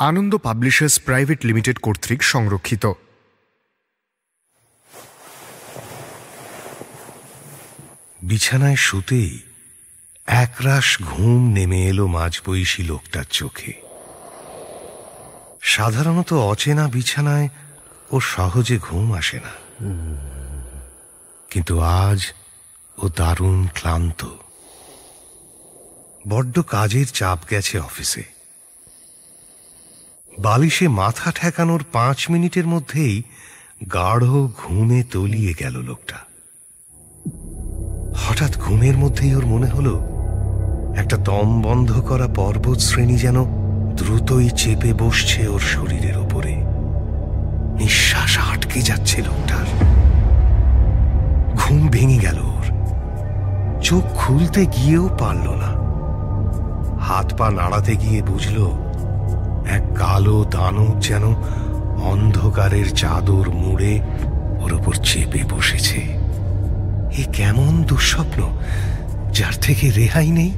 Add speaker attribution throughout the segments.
Speaker 1: আনন্দ publishers private limited কর্তৃক সংরক্ষিত।
Speaker 2: বিছানায় শুতেই একরাশ ঘুম নেমে এলো মাঝবয়সী লোকটার চোখে। সাধারণত অচেনা বিছানায় ও সহজে ঘুম আসে না, কিন্তু আজ ও দারুণ ক্লান্ত। বড্ড কাজের চাপ গেছে অফিসে। বালিশে মাথা ঠেকানোর 5 মিনিটের মধ্যেই গাঢ় ঘুমে তলিয়ে গেল লোকটা। হঠাৎ ঘুমের মধ্যেই ওর মনে হলো একটা দম বন্ধ করা পর্বত শ্রেণী যেন দ্রুতই চেপে বসছে ওর শরীরের ওপরে। নিঃশ্বাস আটকে যাচ্ছে লোকটার। ঘুম ভেঙে গেল ওর। চোখ খুলতে গিয়েও পারল না। হাত পা নাড়াতে গিয়ে বুঝল এক কালো দানব যেন অন্ধকারের চাদর মুড়ে ওর উপর চেপে বসেছে। এ কেমন দুঃস্বপ্ন যার থেকে রেহাই নেই।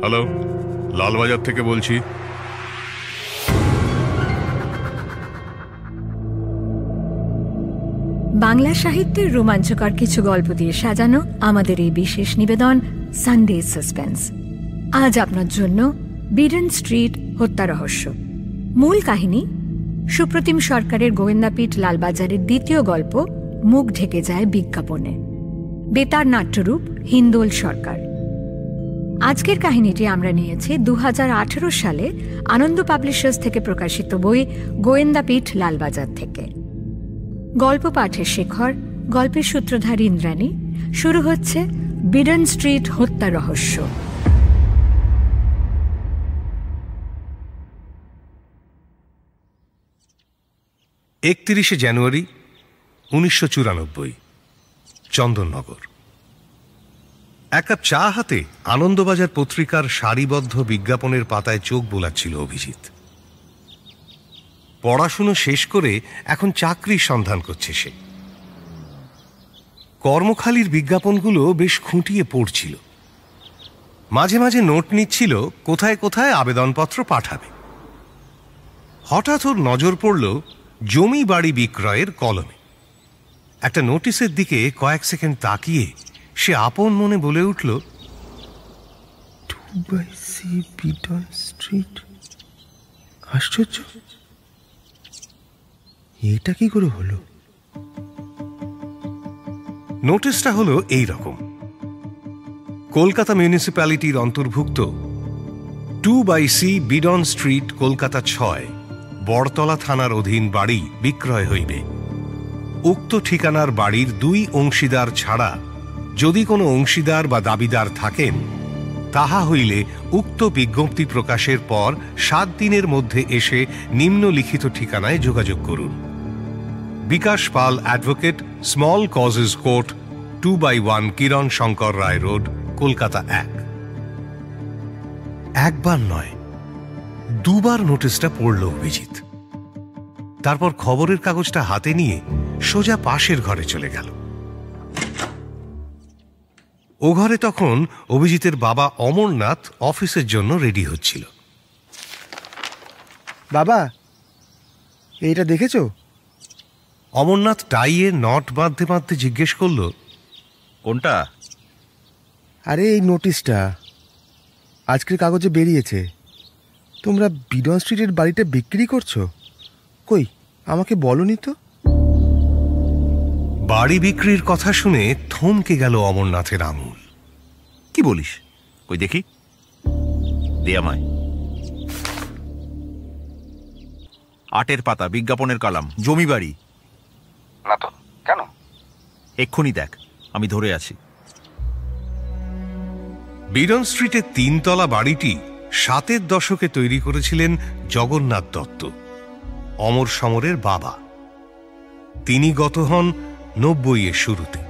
Speaker 3: হ্যালো, লালবাজার থেকে বলছি।
Speaker 4: বাংলা সাহিত্যের রোমাঞ্চকর কিছু গল্প দিয়ে সাজানো আমাদের এই বিশেষ নিবেদন সানডে সাসপেন্স। আজ আপনার জন্য বিডন স্ট্রিট হত্যা রহস্য। মূল কাহিনী সুপ্রতিম সরকারের গোয়েন্দাপীঠ লালবাজারের দ্বিতীয় গল্প মুখ ঢেকে যায় বিজ্ঞাপনে। বেতার নাট্যরূপ হিন্দোল সরকার। আজকের কাহিনীটি আমরা নিয়েছি 2018 সালে আনন্দ পাবলিশার্স থেকে প্রকাশিত বই গোয়েন্দাপীঠ লালবাজার থেকে। গল্প পাঠে শেখর, গল্পের সূত্রধারী ইন্দ্রাণী। শুরু হচ্ছে বিডন স্ট্রিট হত্যা রহস্য।
Speaker 2: জানুয়ারি 1994, চন্দননগর। এক কাপ চা হাতে আনন্দবাজার পত্রিকার সারিবদ্ধ বিজ্ঞাপনের পাতায় চোখ বোলাচ্ছিল অভিজিৎ। পড়াশুনো শেষ করে এখন চাকরির সন্ধান করছে সে। কর্মখালির বিজ্ঞাপনগুলো বেশ খুঁটিয়ে পড়ছিল। মাঝে মাঝে নোট নিচ্ছিল কোথায় কোথায় আবেদনপত্র পাঠাবে। হঠাৎ ওর নজর পড়ল জমি বাড়ি বিক্রয়ের কলমে। একটা নোটিশের দিকে কয়েক সেকেন্ড তাকিয়ে সে আপন মনে বলে উঠল,
Speaker 5: 2/C বিডন স্ট্রিট। আশ্চর্য, এটা কি করে হলো?
Speaker 2: নোটিশটা হলো এই রকম। কলকাতা মিউনিসিপ্যালিটির অন্তর্ভুক্ত 2/C Beadon street, Kolkata 6, Baratala থানার অধীন বাড়ি বিক্রয় হইবে। উক্ত ঠিকানার বাড়ির 2 অংশীদার ছাড়া যদি কোনো অংশীদার বা দাবিদার থাকেন, তাহা হইলে উক্ত বিজ্ঞপ্তি প্রকাশের পর 7 দিনের মধ্যে এসে নিম্নলিখিত ঠিকানায় যোগাযোগ করুন। বিকাশ পাল অ্যাডভোকেট, স্মল কজেস কোর্ট, 2/1 কিরণ শঙ্কর রায় রোড, কলকাতা 1। একবার নয়, 2 বার নোটিশটা পড়ল অভিজিৎ। তারপর খবরের কাগজটা হাতে নিয়ে সোজা পাশের ঘরে চলে গেল। ও ঘরে তখন অভিজিতের বাবা অমরনাথ অফিসের জন্য রেডি হচ্ছিল।
Speaker 5: বাবা, এইটা দেখেছো?
Speaker 2: অমরনাথ টাইয়ে নট বাঁধতে বাঁধতে জিজ্ঞেস করল,
Speaker 6: কোনটা?
Speaker 5: আরে এই নোটিশটা আজকের কাগজে বেরিয়েছে। তোমরা বিডন স্ট্রিটের বাড়িটা বিক্রি করছো? কই, আমাকে বলনি তো।
Speaker 2: বাড়ি বিক্রির কথা শুনে থমকে গেল অমরনাথের আঙুল।
Speaker 6: কি বলিস? কই দেখি, দে আমায়। 8 পাতা, বিজ্ঞাপনের কলাম, জমি বাড়ি।
Speaker 7: না তো, কেন?
Speaker 6: এক্ষুনি দেখ, আমি ধরে আছি।
Speaker 2: বিডন স্ট্রিটের 3 তলা বাড়িটি 7-এর দশকে তৈরি করেছিলেন জগন্নাথ দত্ত, অমর সমরের বাবা। তিনি গত হন 90-এর শুরুতে।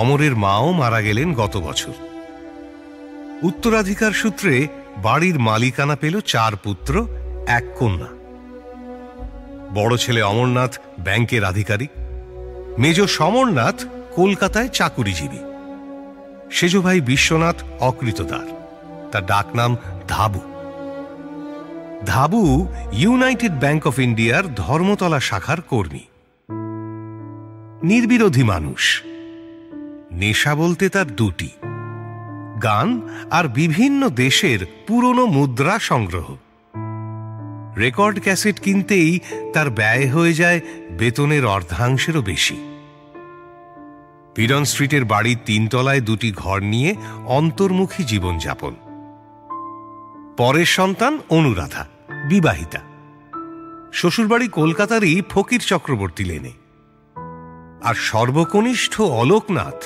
Speaker 2: অমরের মাও মারা গেলেন গত বছর। উত্তরাধিকার সূত্রে বাড়ির মালিকানা পেল 4 পুত্র 1 কন্যা। বড় ছেলে অমরনাথ ব্যাংকের আধিকারিক, মেজ সমরনাথ কলকাতায় চাকুরিজীবী, সেজ ভাই বিশ্বনাথ অকৃতদার, তার ডাকনাম ধাবু। ধাবু ইউনাইটেড ব্যাংক অফ ইন্ডিয়ার ধর্মতলা শাখার কর্মী। নির্বিরোধী মানুষ। নেশা বলতে তার 2টি, গান আর বিভিন্ন দেশের পুরনো মুদ্রা সংগ্রহ। রেকর্ড ক্যাসেট কিনতেই তার ব্যয় হয়ে যায় বেতনের অর্ধাংশেরও বেশি। বিডন স্ট্রিটের বাড়ির 3 তলায় 2টি ঘর নিয়ে অন্তর্মুখী জীবনযাপন। পরের সন্তান অনুরাধা, বিবাহিতা। শ্বশুরবাড়ি কলকাতারই ফকির চক্রবর্তী লেনে। আর সর্বকনিষ্ঠ অলোকনাথ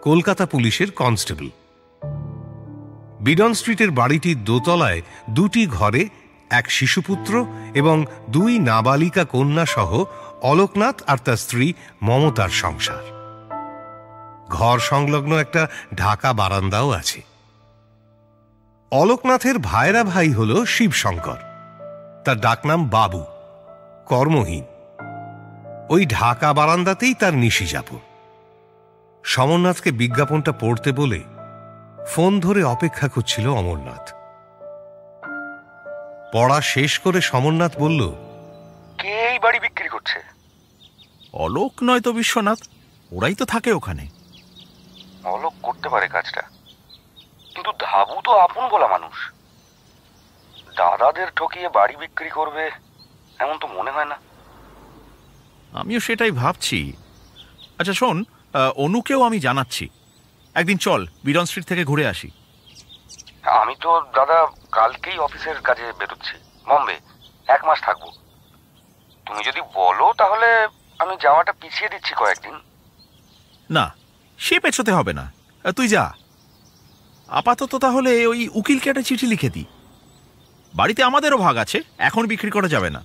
Speaker 2: কলকাতা পুলিশের কনস্টেবল। বিডন স্ট্রিটের বাড়িটির দোতলায় 2টি ঘরে 1 শিশুপুত্র এবং 2 নাবালিকা কন্যা সহ অলোকনাথ আর তার স্ত্রী মমতার সংসার। ঘর সংলগ্ন একটা ঢাকা বারান্দাও আছে। অলোকনাথের ভাইরা ভাই হল শিবশঙ্কর, তার ডাকনাম বাবু, কর্মহীন। ওই ঢাকা বারান্দাতেই তার নিশি যাপন। সমরনাথকে বিজ্ঞাপনটা পড়তে বলে ফোন ধরে অপেক্ষা করছিল অমরনাথ। পড়া শেষ করে সমরনাথ বলল,
Speaker 7: কে এই বাড়ি বিক্রি করছে?
Speaker 6: অলোক নয় তো বিশ্বনাথ, ওরাই তো থাকে ওখানে।
Speaker 7: অলোক করতে পারে কাজটা, কিন্তু ধাবু তো আপন বলা মানুষ। দাদাদের ঠকিয়ে বাড়ি বিক্রি করবে এমন তো মনে হয় না।
Speaker 6: আমিও সেটাই ভাবছি। আচ্ছা শোন, অনুকেও আমি জানাচ্ছি, একদিন চল বিডন স্ট্রিট থেকে ঘুরে আসি।
Speaker 7: আমি তো দাদা কালকেই অফিসের কাজে বেরোচ্ছি, বম্বে 1 মাস থাকবো। তুমি যদি বলো তাহলে আমি যাওয়াটা পিছিয়ে দিচ্ছি কয়েকদিন।
Speaker 6: না, সে পেছোতে হবে না, তুই যা। আপাতত তাহলে ওই উকিলকে একটা চিঠি লিখে দিই। বাড়িতে আমাদেরও ভাগ আছে, এখন বিক্রি করা যাবে না।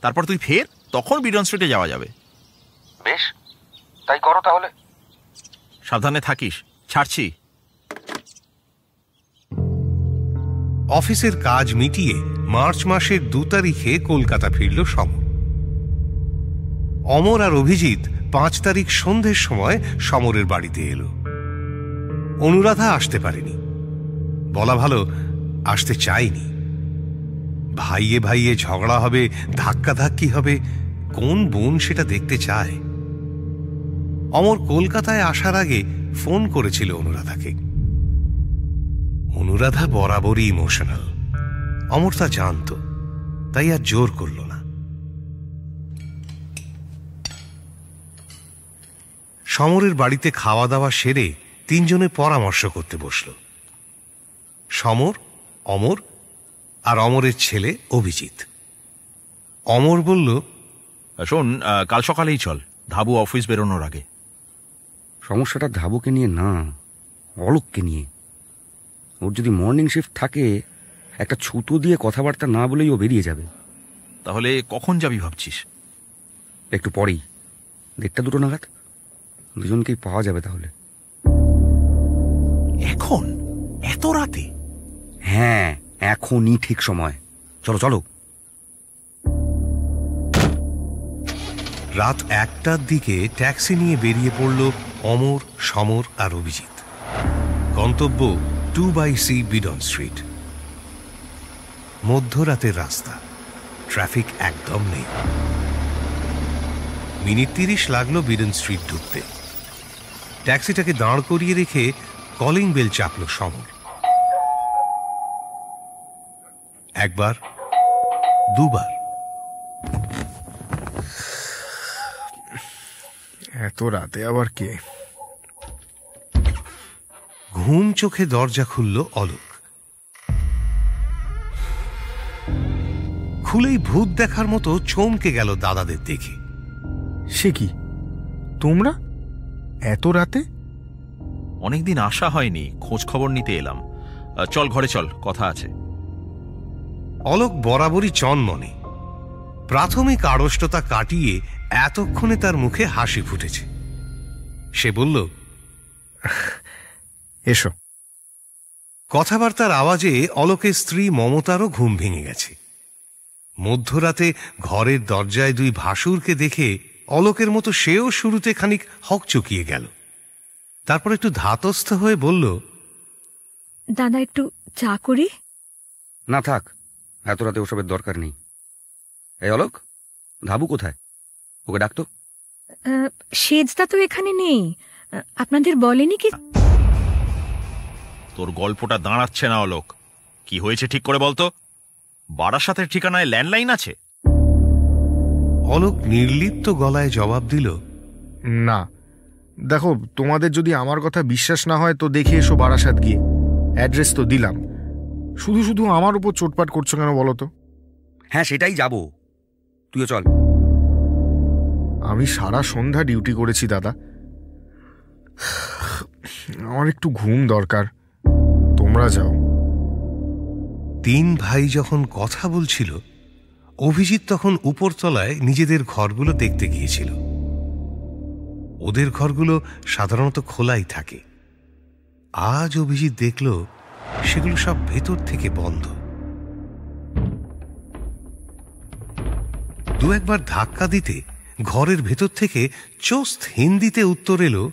Speaker 6: তারপর তুই ফের, তখন বিডন স্ট্রিটে যাওয়া যাবে।
Speaker 7: বেশ, তাই করো তাহলে।
Speaker 6: সাবধানে থাকিস, ছাড়ছি।
Speaker 2: অফিসের কাজ মিটিয়ে মার্চ মাসের 2 তারিখে কলকাতা ফিরল সমর। অমর আর অভিজিৎ 5 তারিখ সন্ধ্যের সময় সমরের বাড়িতে এলো। অনুরাধা আসতে পারেনি, বলা ভালো আসতে চায়নি। ভাইয়ে ভাইয়ে ঝগড়া হবে, ধাক্কাধাক্কি হবে, কোন বোন সেটা দেখতে চায়। অমর কলকাতায় আসার আগে ফোন করেছিল অনুরাধাকে। অনুরাধা বরাবরই ইমোশনাল, অমর তা জানত, তাই আর জোর করল না। সমরের বাড়িতে খাওয়া দাওয়া সেরে 3 জনে পরামর্শ করতে বসল। সমর, অমর আর অমরের ছেলে অভিজিৎ। অমর বলল,
Speaker 6: শোন, কাল সকালেই চল, ধাবু অফিস বেরোনোর আগে।
Speaker 8: সমস্যাটা ধাবুকে নিয়ে না, অলোককে নিয়ে। ওর যদি মর্নিং শিফট থাকে, একটা ছুতো দিয়ে কথাবার্তা না বলেই ও বেরিয়ে যাবে।
Speaker 6: তাহলে কখন যাবি ভাবছিস?
Speaker 8: একটু পরেই, 1:30-2 নাগাদ। দুজনকেই পাওয়া যাবে তাহলে।
Speaker 6: এখন এত রাতে?
Speaker 8: হ্যাঁ, এখনই ঠিক সময়। চলো চলো।
Speaker 2: রাত 1টার দিকে ট্যাক্সি নিয়ে বেরিয়ে পড়ল অমর, সমর আর অভিজিৎ। গন্তব্য 2/C বিডন স্ট্রিট। মধ্যরাতের রাস্তা, ট্রাফিক একদম নেই। মিনিট 30 লাগলো বিডন স্ট্রিট ঢুকতে। ট্যাক্সিটাকে দাঁড় করিয়ে রেখে কলিং বেল চাপল সমর। 1 বার, 2 বার।
Speaker 5: এত রাতে আবার কে?
Speaker 2: ঘুম চোখে দরজা খুলল অলোক। খুলেই ভূত দেখার মতো চমকে গেল দাদাদের দেখে।
Speaker 5: সে কি, তোমরা এত রাতে?
Speaker 6: অনেকদিন আসা হয়নি, খোঁজ খবর নিতে এলাম। চল ঘরে চল, কথা আছে।
Speaker 2: অলোক বরাবরই চনমনে। প্রাথমিক আড়ষ্টতা কাটিয়ে এতক্ষণে তার মুখে হাসি ফুটেছে। সে বলল,
Speaker 1: এসো।
Speaker 2: কথাবার্তার আওয়াজে অলোকের স্ত্রী মমতারও ঘুম ভেঙে গেছে। মধ্যরাতে ঘরের দরজায় দুই ভাসুরকে দেখে অলোকের মতো সেও শুরুতে খানিক হকচকিয়ে গেল। তারপর একটু ধাতস্থ হয়ে বলল,
Speaker 4: দাদা একটু চা করি?
Speaker 8: না থাক, এত রাতে ওসবের দরকার নেই। এই অলোক, ধাবু কোথায়? ওকে ডাকতো।
Speaker 4: সেজদা তো এখানে নেই, আপনাদের বলেনি কি?
Speaker 6: তোর গল্পটা দাঁড়াচ্ছে না অলোক। কি হয়েছে ঠিক করে বলতো। বারাসাতের ঠিকানায় ল্যান্ডলাইন আছে?
Speaker 2: অলোক নির্লিপ্ত গলায় জবাব দিল,
Speaker 1: না, দেখো, তোমাদের যদি আমার কথা বিশ্বাস না হয় তো দেখে এসো বারাসাত গিয়ে। অ্যাড্রেস তো দিলাম, শুধু শুধু আমার উপর চোটপাট করছো কেন বলো তো?
Speaker 8: হ্যাঁ, সেটাই যাব, তুইও চল।
Speaker 1: আমি সারা সন্ধ্যা ডিউটি করেছি দাদা, আমার একটু ঘুম দরকার, তোমরা যাও।
Speaker 2: তিন ভাই যখন কথা বলছিল, অভিজিৎ তখন উপরতলায় নিজেদের ঘরগুলো দেখতে গিয়েছিল। ওদের ঘরগুলো সাধারণত খোলাই থাকে। আজ অভিজিৎ দেখল সেগুলো সব ভেতর থেকে বন্ধ। দু একবার ধাক্কা দিতে ঘরের ভেতর থেকে চোস্ত হিন্দিতে উত্তর এলো,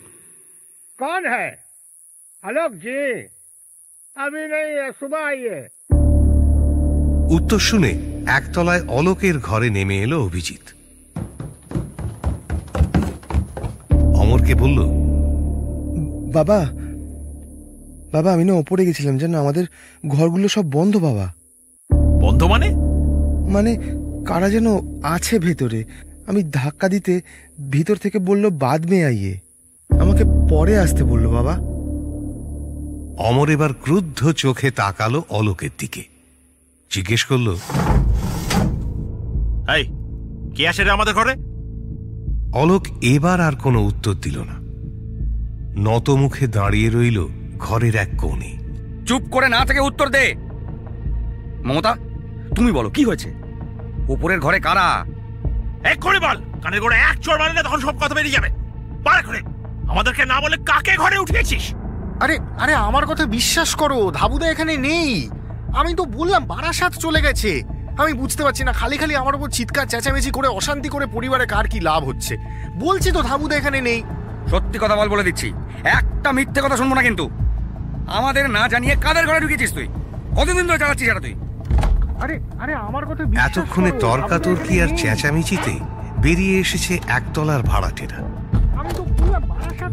Speaker 5: कौन है? आलोक जी, अभी नहीं है, सुबह आइए।
Speaker 2: উত্তর শুনে একতলায় অলোকের ঘরে নেমে এলো অভিজিৎ। অমরকে বলল,
Speaker 5: বাবা বাবা, আমি না ওপরে গেছিলাম, জানো আমাদের ঘরগুলো সব বন্ধ বাবা।
Speaker 6: বন্ধ মানে?
Speaker 5: মানে কারা যেন আছে ভেতরে। আমি ধাক্কা দিতে ভিতর থেকে বলল বাদ মে আইয়ে, আমাকে পরে আসতে বললো বাবা।
Speaker 2: অমর এবার ক্রুদ্ধ চোখে তাকালো অলোকের দিকে, জিজ্ঞেস করল,
Speaker 6: এই কে আসে রে আমাদের ঘরে?
Speaker 2: অলোক এবার আর কোনো উত্তর দিল না, নত মুখে দাঁড়িয়ে রইল ঘরের এক কোণে।
Speaker 8: চুপ করে না থেকে উত্তর দে। মমতা, তুমি বলো কি হয়েছে? ওপরের ঘরে কারা?
Speaker 6: এক্ষুনি বল, কানের গোড়ে এক চড় মারলে তখন সব কথা বেরিয়ে যাবে। পারে করে আমাদেরকে না বলে কাকে ঘরে উঠিয়েছিস?
Speaker 1: আরে আরে, আমার কথা বিশ্বাস করো, ধাবুদা এখানে নেই। আমি তো বললাম বারাসাত চলে গেছে। আমি বুঝতে পারছি না, খালি খালি আমার উপর চিৎকার চেঁচামেচি করে অশান্তি করে পরিবারে কার কি লাভ হচ্ছে। বলছি তো ধাবুদা এখানে নেই।
Speaker 8: সত্যি কথা বল, বলে দিচ্ছি, একটা মিথ্যে কথা শুনবো না কিন্তু। আমাদের না জানিয়ে কাদের ঘরে ঢুকেছিস তুই? কতদিন ধরে চালাচ্ছিস এটা তুই?
Speaker 1: আরে আরে, আমার কথা
Speaker 2: এতক্ষণে তর্কাতর্কি আর চেঁচামেচিতে বেরিয়ে এসেছে একতলার ভাড়াটেরা।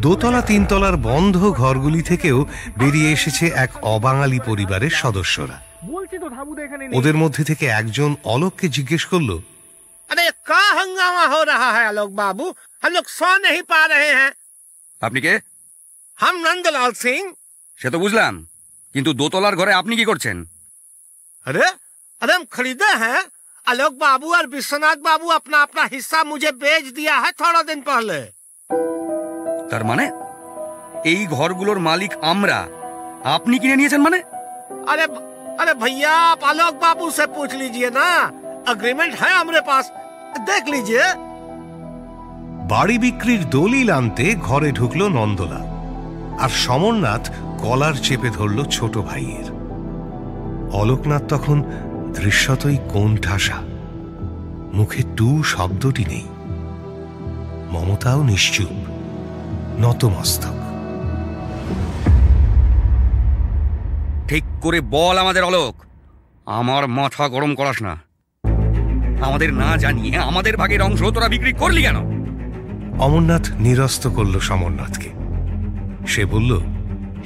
Speaker 2: দোতলা তিনতলার বন্ধ ঘরগুলি থেকেও বেরিয়ে এসেছে এক অবাঙালি পরিবারের সদস্যরা। ওদের মধ্যে থেকে একজন অলোককে জিজ্ঞেস করল,
Speaker 5: अरे क्या हंगामा हो रहा है आलोक बाबू, हम लोग सो नहीं पा रहे हैं।
Speaker 8: আপনি কে?
Speaker 5: हम नंदलाल सिंह।
Speaker 8: সে তো বুঝলাম, কিন্তু দোতলার ঘরে আপনি কি করছেন?
Speaker 5: अरे अरे, हम खरीदे हैं। आलोक बाबू और विश्वनाथ बाबू अपना अपना हिस्सा मुझे बेच दिया है थोड़ा दिन पहले।
Speaker 8: তার মানে এই ঘরগুলোর মালিক আমরা, আপনি কিনে নিয়েছেন মানে?
Speaker 5: अरे अरे भैया, आप आलोक बाबू से पूछ लीजिए ना, अग्रीमेंट है हमारे पास, देख लीजिए।
Speaker 2: বাড়ি বিক্রির দলিল আনতে ঘরে ঢুকলো নন্দলাল, আর সমরনাথ কলার চেপে ধরল ছোট ভাইয়ের। অলোকনাথ তখন দৃশ্যতই কোণঠাসা, মুখে টু শব্দটি নেই। মমতাও নিশ্চুপ, নতমস্তক।
Speaker 8: ঠিক করে বল আমাদের অলোক, আমার মাথা গরম করাস না। আমাদের না জানিয়ে আমাদের ভাগের অংশ তোরা বিক্রি করলি কেন?
Speaker 2: অমরনাথ নিরস্ত করল সমরনাথকে। সে বলল,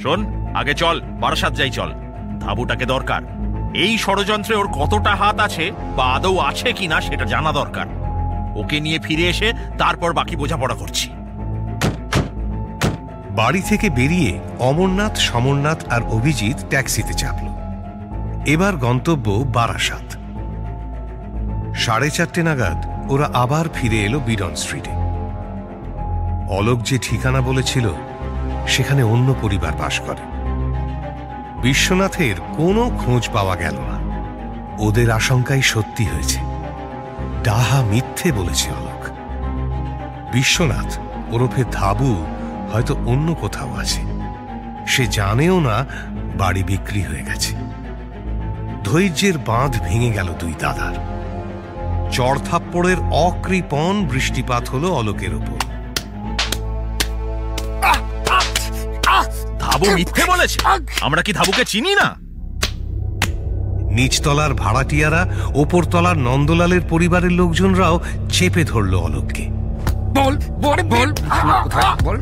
Speaker 6: শোন, আগে চল বারাসাত যাই, চল। ধাবুটাকে দরকার। এই ষড়যন্ত্রে ওর কতটা হাত আছে বা আদৌ আছে কিনা সেটা জানা দরকার। ওকে নিয়ে ফিরে এসে তারপর বাকি বোঝাপড়া করছি।
Speaker 2: বাড়ি থেকে বেরিয়ে অমরনাথ, সমরনাথ আর অভিজিৎ ট্যাক্সিতে চাপল। এবার গন্তব্য বারাসাত। 4:30 নাগাদ ওরা আবার ফিরে এলো বিডন স্ট্রিটে। অলোক যে ঠিকানা বলেছিল সেখানে অন্য পরিবার বাস করে। বিশ্বনাথের কোনো খোঁজ পাওয়া গেল না। ওদের আশঙ্কাই সত্যি হয়েছে, ডাহা মিথ্যে বলেছে অলোক। বিশ্বনাথ ওরফে ধাবু হয়তো অন্য কোথাও আছে। সে জানেও না বাড়ি বিক্রি হয়ে গেছে। ধৈর্যের বাঁধ ভেঙে গেল দুই দাদার। চড়থাপ্পড়ের অকৃপণ বৃষ্টিপাত হলো অলোকের ওপর।
Speaker 6: ধাবু মিথ্যে বলেছে। আমরা কি ধাবুকে চিনি না?
Speaker 2: নিচতলার ভাড়াটিয়ারা, ওপরতলার নন্দলালের পরিবারের লোকজনরাও চেপে ধরল অলোককে।
Speaker 8: বল বল বল বল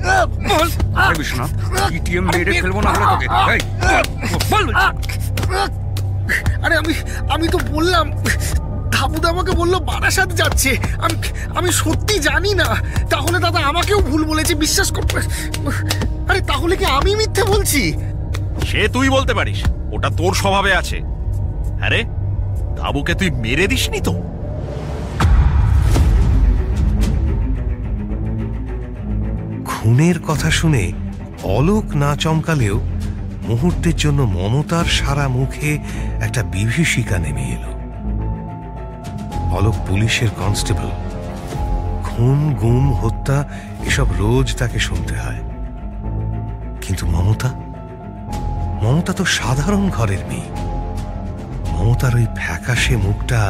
Speaker 8: বল বিশ্বনাথ, ইটিএম মেরে ফেলবো না হলে তোকে। বল।
Speaker 1: আরে আমি তো বললাম, ধাবুদা আমাকে বললো বারাসাত যাচ্ছে। আমি সত্যি জানি না। তাহলে দাদা আমাকেও ভুল বলেছে, বিশ্বাস করবে। আরে তাহলে কি আমি মিথ্যে বলছি?
Speaker 6: সে তুই বলতে পারিস, ওটা তোর স্বভাবে আছে। আরে ধাবুকে তুই মেরে দিসনি তো?
Speaker 2: খুনের কথা শুনে অলোক না চমকালেও মুহূর্তের জন্য মমতার সারা মুখে একটা বিভীষিকা নেমে এলো। অলোক পুলিশের কনস্টেবল। খুন, গুম, হত্যা এসব রোজ তাকে শুনতে হয়। কিন্তু মমতা তো সাধারণ ঘরের মেয়ে। মমতার ওই ফ্যাকাশে মুখটা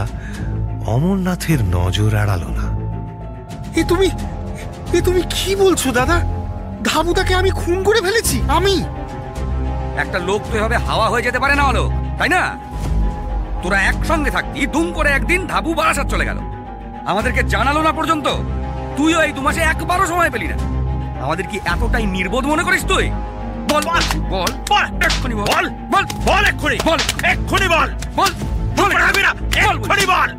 Speaker 2: অমরনাথের নজর এড়ালো না।
Speaker 1: এ তুমি কি বলছো দাদা? ধাবুদাকে আমি খুন করে ফেলেছি? আমি?
Speaker 8: একটা লোক তো এভাবে হাওয়া হয়ে যেতে পারে না হলো, তাই না? তোরা একসঙ্গে থাকতি, দুম করে একদিন ধাবু বারাসাত চলে গেল, আমাদেরকে জানালো না পর্যন্ত। তুইও এই 2 মাসে একবারও সময় পেলি না। আমাদের কি এতটাই নির্বোধ মনে করিস তুই? বল বল বল এক্ষুনি বল বল বল এক্ষুনি বল এক্ষুনি বল বল বল এক্ষুনি বল।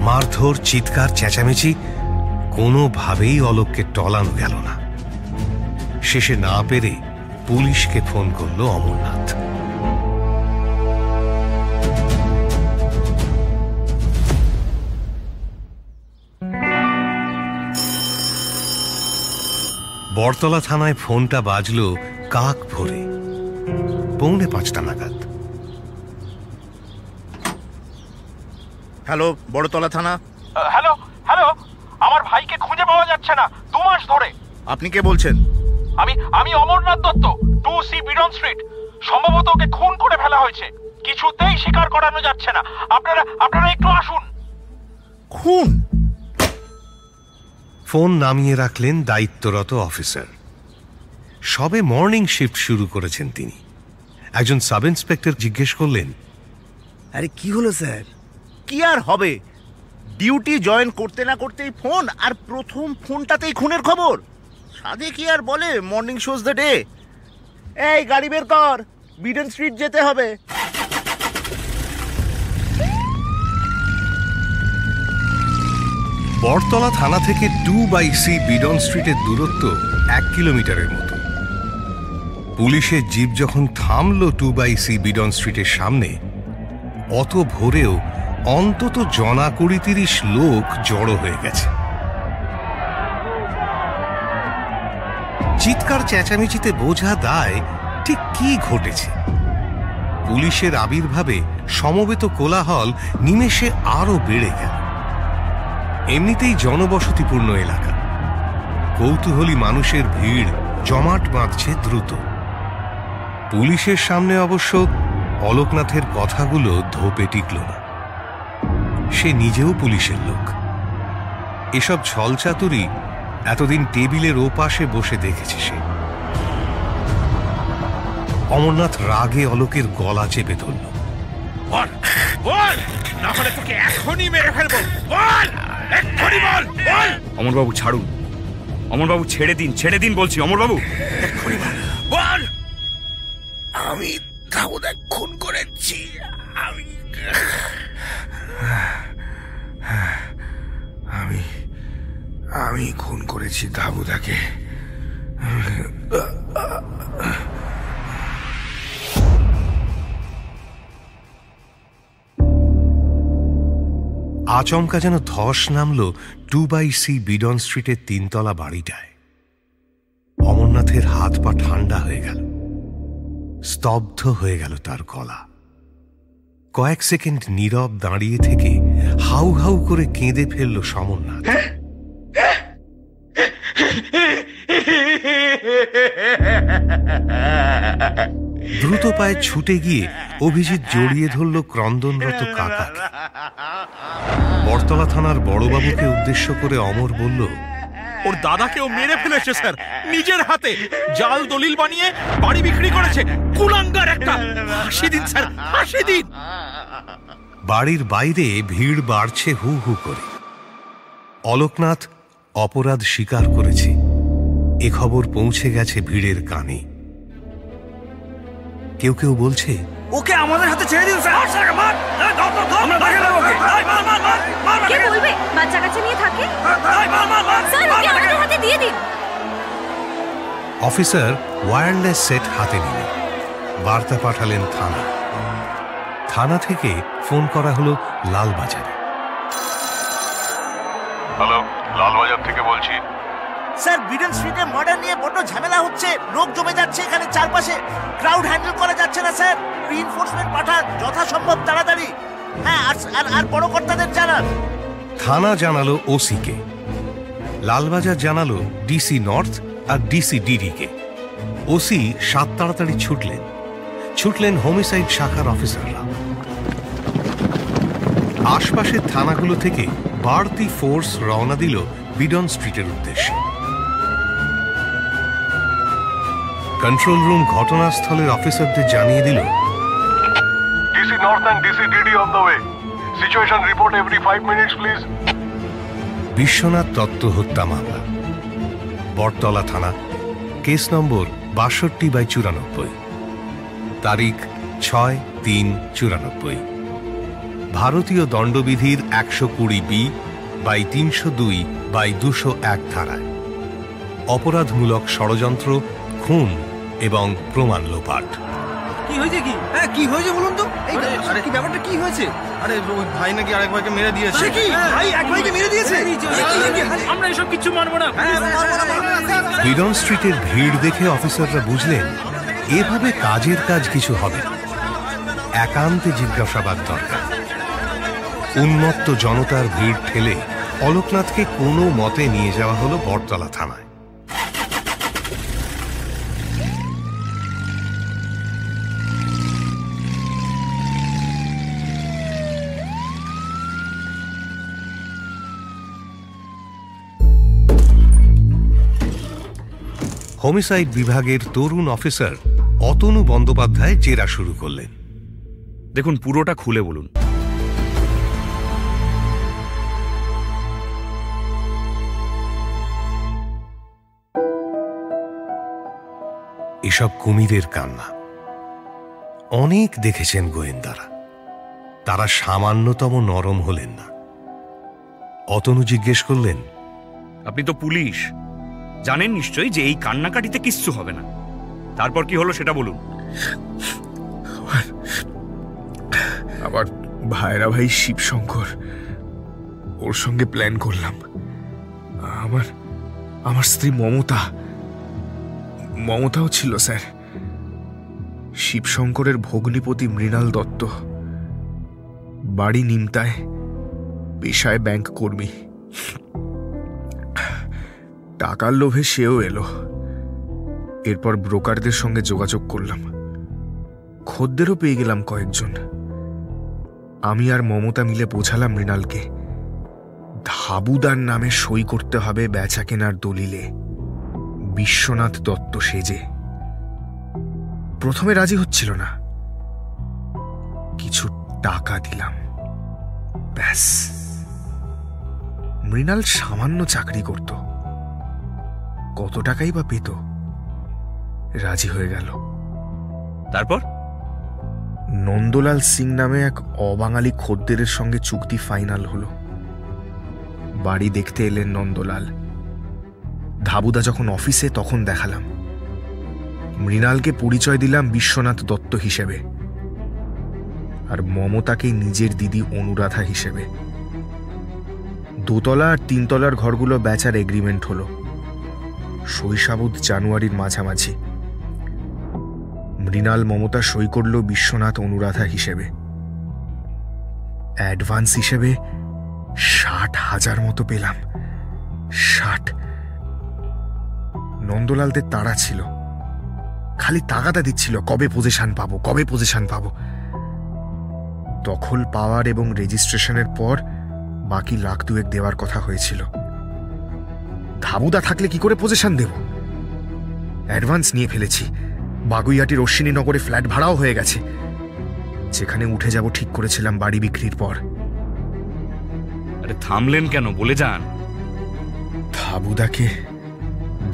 Speaker 2: মারধর, চিৎকার, চেঁচামেচি কোনোভাবেই অলোককে টলানো গেল না। শেষে না পেরে পুলিশকে ফোন করলো অমরনাথ। বড়তলা থানায় ফোনটা বাজলো কাক ভরে 4:45 নাগাদ।
Speaker 6: হ্যালো, বড়তলা থানা। হ্যালো হ্যালো, আমার ভাইকে খুঁজে পাওয়া যাচ্ছে না 2 মাস ধরে।
Speaker 1: আপনি কে বলছেন?
Speaker 6: আমি Amarnath Dutta, 2C Beadon street. সম্ভবত ওকে খুন করে ফেলা হয়েছে, কিছুতেই স্বীকার করানো যাচ্ছে না। আপনারা একটু আসুন।
Speaker 1: খুন?
Speaker 2: ফোন নামিয়ে রাখলেন দায়িত্বরত অফিসার। সবে মর্নিং শিফট শুরু করেছেন তিনি। একজন সাব ইন্সপেক্টর জিজ্ঞেস করলেন,
Speaker 9: আরে কি হলো স্যার?
Speaker 1: কি আর হবে, ডিউটি জয়েন করতে না করতেই ফোন, আর প্রথম ফোনটাতেই খুনের খবর। সাধে কি আর বলে, মর্নিং শোজ দ্য ডে। এই গাড়ি বের কর, বিডন স্ট্রিট যেতে হবে।
Speaker 2: বড়তলা থানা থেকে 2/C বিডন স্ট্রিটের দূরত্ব 1 কিলোমিটারের মতো। পুলিশের জিপ যখন থামল 2/C বিডন স্ট্রিটের সামনে, অত ভোরেও অন্তত 20-30 লোক জড়ো হয়ে গেছে। চিৎকার চেঁচামেচিতে বোঝা দায় ঠিক কি ঘটেছে। পুলিশের আবির্ভাবে সমবেত কোলাহল নিমেষে আরো বেড়ে গেল। এমনিতেই জনবসতিপূর্ণ এলাকা, কৌতূহলী মানুষের ভিড় জমাট বাঁধছে দ্রুত। পুলিশের সামনে অবশ্য অলোকনাথের কথাগুলো ধোপে টিকল না। সে নিজেও পুলিশের লোক। এসব ছলচাতুরি এতদিন টেবিলের ওপাশে বসে দেখেছে সে। অমরনাথ রাগে অলোকের গলা চেপে ধরল।
Speaker 6: বল বল, না হলে তোকে এখনই মেরে ফেলবো। বল এক্ষুনি বল বল।
Speaker 8: অমরবাবু ছাড়ুন, অমরবাবু ছেড়ে দিন বলছি। অমরবাবু
Speaker 6: এক্ষুনি বল বল।
Speaker 1: আমি ধাবুদা খুন করেছি। আমি খুন করেছি ধাবুদাকে।
Speaker 2: আচমকা যেন ধস নামল 2/C বিডন স্ট্রিটের 3তলা বাড়িটায়। অমরনাথের হাত পা ঠান্ডা হয়ে গেল, স্তব্ধ হয়ে গেল তার গলা। কয়েক সেকেন্ড নীরব দাঁড়িয়ে থেকে হাউ হাউ করে কেঁদে ফেলল সমরনাথ। দ্রুত পায়ে ছুটে গিয়ে অভিজিৎ জড়িয়ে ধরল ক্রন্দনরত কাকাকে। বড়তলা থানার বড়বাবুকে উদ্দেশ্য করে অমর বলল,
Speaker 6: ওর দাদাকেও মেরে ফেলেছে স্যার, নিজের হাতে জাল দলিল বানিয়ে বাড়ি বিক্রি করেছে। কুলাঙ্গার একটা, ফাঁসি দিন স্যার, ফাঁসি দিন।
Speaker 2: বাড়ির বাইরে ভিড় বাড়ছে হু হু করে। অলোকনাথ অপরাধ স্বীকার করেছে, এ খবর পৌঁছে গেছে ভিড়ের কানে। কেউ কেউ বলছে,
Speaker 8: ওকে আমাদের হাতে ছেড়ে দিন স্যার, আমরা দেখে নেব ওকে।
Speaker 10: কে বলবে বাচ্চা কাচ্চা নিয়ে থাকে? স্যার ওকে আমাদের হাতে দিয়ে দিন।
Speaker 2: অফিসার ওয়্যারলেস সেট হাতে নিলেন, বার্তা পাঠালেন থানা। থানা থেকে ফোন করা হলো লালবাজারে।
Speaker 3: হ্যালো, লালবাজার থেকে বলছি।
Speaker 11: স্যার বিডন স্ট্রিটে মার্ডার নিয়ে বড় ঝামেলা হচ্ছে, লোক জমে যাচ্ছে এখানে চারপাশে, ক্রাউড হ্যান্ডেল করা যাচ্ছে না স্যার। রিইনফোর্সমেন্ট পাঠান যথাসম্ভব তাড়াতাড়ি। হ্যাঁ, আর বড় কর্তাদের জানান।
Speaker 2: থানা জানালো ওসিকে, লালবাজার জানালো ডিসি নর্থ আর ডিসি ডিডিকে। ওসি সাত তাড়াতাড়ি ছুটলেন হোমিসাইড শাখার অফিসাররা। আশপাশের থানাগুলো থেকে বাড়তি ফোর্স রওনা দিল বিডন স্ট্রিটের উদ্দেশ্যে। কন্ট্রোল রুম ঘটনাস্থলের অফিসারদের জানিয়ে দিল,
Speaker 3: DC north and DC DD on the way. Situation report every 5 minutes please.
Speaker 2: Biswanath Dutta হত্যা মামলা, বড়তলা থানা, কেস নম্বর 62/94, তারিখ 6/3/94। ভারতীয় দণ্ডবিধির 120B/302/201 ধারায় অপরাধমূলক ষড়যন্ত্র, খুন এবং প্রমাণ লোপাট।
Speaker 5: কি হয়েছে? কি হয়েছে বলুন তো? কি ব্যাপারটা কি হয়েছে? আরে ওই ভাই নাকি আরেক ভাইকে মেরে দিয়েছে। কি ভাই এক ভাইকে মেরে দিয়েছে?
Speaker 8: আমরা এসব কিছু মানবো না।
Speaker 2: বিডন স্ট্রিটের ভিড় দেখে অফিসাররা বুঝলেন এভাবে কাজের কাজ কিছু হবে না, একান্তে জিজ্ঞাসাবাদ দরকার। উন্মত্ত জনতার ভিড় ঠেলে অলোকনাথকে কোনো মতে নিয়ে যাওয়া হলো বড়তলা থানায়। হোমিসাইড বিভাগের তরুণ অফিসার অতনু বন্দ্যোপাধ্যায় জেরা শুরু করলেন।
Speaker 8: দেখুন, পুরোটা খুলে বলুন।
Speaker 2: এসব কুমিরের কান্না অনেক দেখেছেন গোয়েন্দারা, তারা সামান্যতম নরম হলেন না। অতনু জিজ্ঞেস করলেন,
Speaker 8: আপনি তো পুলিশ, জানেন নিশ্চয়ই যে এই কান্নাকাটিতে কিচ্ছু হবে না। তারপর কি হলো সেটা বলুন।
Speaker 12: আমার ভাইরা ভাই শিবশঙ্কর, ওর সঙ্গে প্ল্যান করলাম। আমার স্ত্রী মমতাও ছিল স্যার। শিবশঙ্করের ভগ্নিপতি মৃণাল দত্ত, বাড়ি নিমতায়, পেশায় ব্যাংক কর্মী। টাকার লোভে সেও এলো। এরপর ব্রোকারদের সঙ্গে যোগাযোগ করলাম, খদ্দেরও পেয়ে গেলাম কয়েকজন। আমি আর মমতা মিলে বোঝালাম মৃণালকে ধাবুদার নামে সই করতে হবে বেচা কেনার দলিলে, বিশ্বনাথ দত্ত সেজে। প্রথমে রাজি হচ্ছিল না, কিছু টাকা দিলাম, ব্যাস। মৃণাল সামান্য চাকরি করত, কত টাকাই বা পেত, রাজি হয়ে গেল।
Speaker 8: তারপর
Speaker 12: নন্দলাল সিং নামে এক অবাঙালি খদ্দেরের সঙ্গে চুক্তি ফাইনাল হলো। বাড়ি দেখতে এলেন নন্দলাল। ধাবুদা যখন অফিসে তখন দেখালাম। মৃণালকে পরিচয় দিলাম বিশ্বনাথ দত্ত হিসেবে, আর মমতাকে নিজের দিদি অনুরাধা হিসেবে। দোতলা আর তিনতলার ঘরগুলো বেচার এগ্রিমেন্ট হলো শৈশাবুদ জানুয়ারির মাঝামাঝি। মৃণাল মমতা সই করল বিশ্বনাথ অনুরাধা হিসেবে। অ্যাডভান্স হিসেবে 60,000 মতো পেলাম। 60। নন্দলালদের তাড়া ছিল, খালি তাগাদা দিচ্ছিল কবে পজিশন পাবো, কবে পজিশন পাবো। দখল পাওয়ার এবং রেজিস্ট্রেশনের পর বাকি $1,02,000 দেওয়ার কথা হয়েছিল। ধাবুদা থাকলে কি করে পজিশন দেব? অ্যাডভান্স নিয়ে ফেলেছি। বাগুইয়াটির অশ্বিনীনগরে ফ্ল্যাট ভাড়াও হয়ে গেছে, যেখানে উঠে যাব ঠিক করেছিলাম বাড়ি বিক্রির পর।
Speaker 8: আরে থামলেন কেন, বলে যান।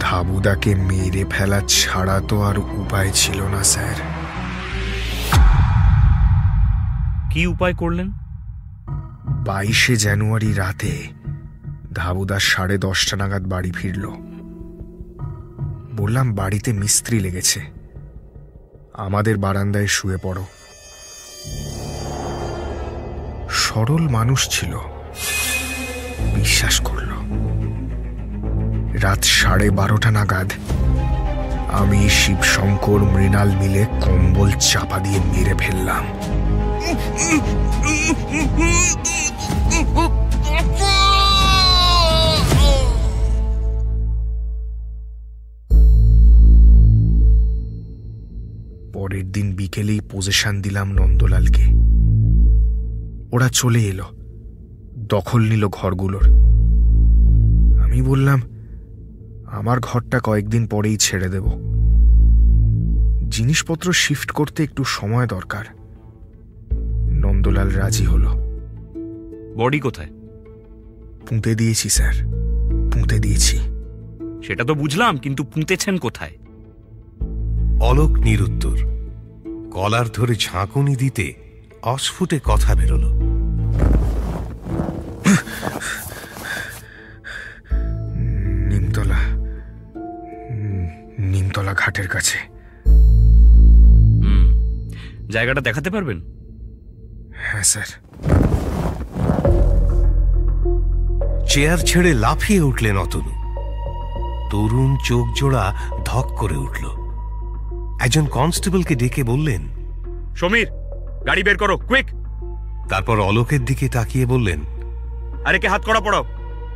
Speaker 12: ধাবুদাকে মেরে ফেলা ছাড়া তো আর উপায় ছিল না স্যার।
Speaker 8: কি উপায় করলেন?
Speaker 12: 22শে জানুয়ারি রাতে ধাবুদা 10:30 নাগাদ বাড়ি ফিরল। বললাম বাড়িতে মিস্ত্রি লেগেছে, আমাদের বারান্দায় শুয়ে পড়ো। সরল মানুষ ছিল, বিশ্বাস করল। রাত 12:30 নাগাদ আমি শিবশঙ্কর মৃণাল মিলে কম্বল চাপা দিয়ে মেরে ফেললাম। পরের দিন বিকেলেই পজিশন দিলাম নন্দলালকে। ওরা চলে এলো, দখল নিল ঘরগুলোর। আমি বললাম আমার ঘরটা কয়েকদিন পরেই ছেড়ে দেব, জিনিসপত্র শিফট করতে একটু সময় দরকার। নন্দলাল রাজি হলো।
Speaker 8: বডি কোথায়?
Speaker 12: পুঁতে দিয়েছি স্যার, পুঁতে দিয়েছি।
Speaker 8: সেটা তো বুঝলাম, কিন্তু পুঁতেছেন কোথায়?
Speaker 2: অলোক নিরুত্তর। কলার ধরে ঝাঁকুনি দিতে অস্ফুটে কথা বেরোল।
Speaker 12: নিমতলা ঘাটের কাছে।
Speaker 8: জায়গাটা দেখাতে পারবেন?
Speaker 12: হ্যাঁ স্যার।
Speaker 2: চেয়ার ছেড়ে লাফিয়ে উঠলেন অতনু। তরুণ চোখ জোড়া ধক করে উঠল। একজন কনস্টেবলকে ডেকে বললেন,
Speaker 8: সমীর, গাড়ি বের করো, কুইক।
Speaker 2: তারপর অলোকের দিকে তাকিয়ে বললেন,
Speaker 8: আরে কে হাত করা পড়াও।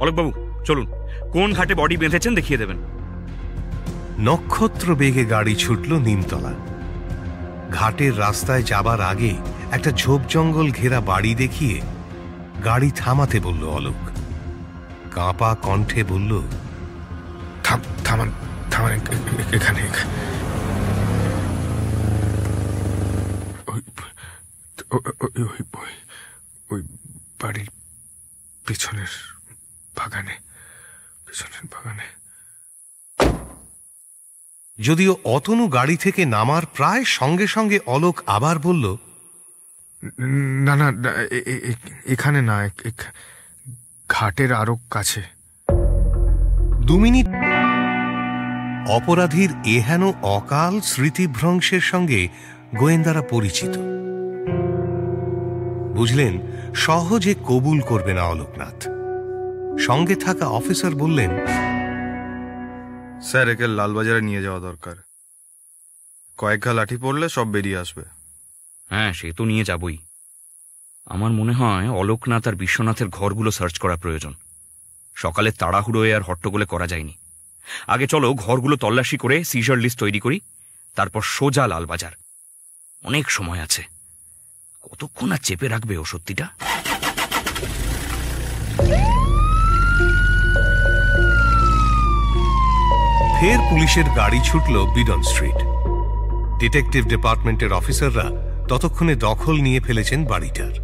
Speaker 8: অলোকবাবু চলুন, কোন ঘাটে বডি বেঁধেছেন দেখিয়ে দেবেন।
Speaker 2: নক্ষত্র বেগে গাড়ি ছুটল নিমতলা। ঘাটের রাস্তায় যাবার আগে একটা ঝোপ জঙ্গল ঘেরা বাড়ি দেখিয়ে গাড়ি থামাতে বলল অলোক। কাঁপা কণ্ঠে বলল,
Speaker 12: থামান থামান, এখানে। ওই বাড়ির পেছনের বাগানে।
Speaker 2: যদিও অতনু গাড়ি থেকে নামার প্রায় সঙ্গে সঙ্গে অলোক আবার বলল,
Speaker 12: না, এখানে না, ঘাটের আরো কাছে।
Speaker 2: 2 মিনিট। অপরাধীর এহেন অকাল স্মৃতিভ্রংশের সঙ্গে গোয়েন্দারা পরিচিত। বুঝলেন সহজে কবুল করবে না অলোকনাথ। সঙ্গে থাকা অফিসার বললেন,
Speaker 13: স্যার, একে লালবাজারে নিয়ে যাওয়া দরকার। কয়েক ঘা লাঠি পড়লে সব বেরিয়ে আসবে।
Speaker 8: হ্যাঁ, সে তো নিয়ে যাবই। আমার মনে হয় অলোকনাথ আর বিশ্বনাথের ঘরগুলো সার্চ করা প্রয়োজন। সকালে তাড়াহুড়োয় আর হট্টগোলে করা যায়নি। আগে চলো ঘরগুলো তল্লাশি করে সিজার লিস্ট তৈরি করি, তারপর সোজা লালবাজার। অনেক সময় আছে। কতক্ষণ আর চেপে রাখবে ও সত্যিটা?
Speaker 2: ফের পুলিশের গাড়ি ছুটল বিডন স্ট্রিট। ডিটেকটিভ ডিপার্টমেন্টের অফিসাররা ততক্ষণে দখল নিয়ে ফেলেছেন বাড়িটার।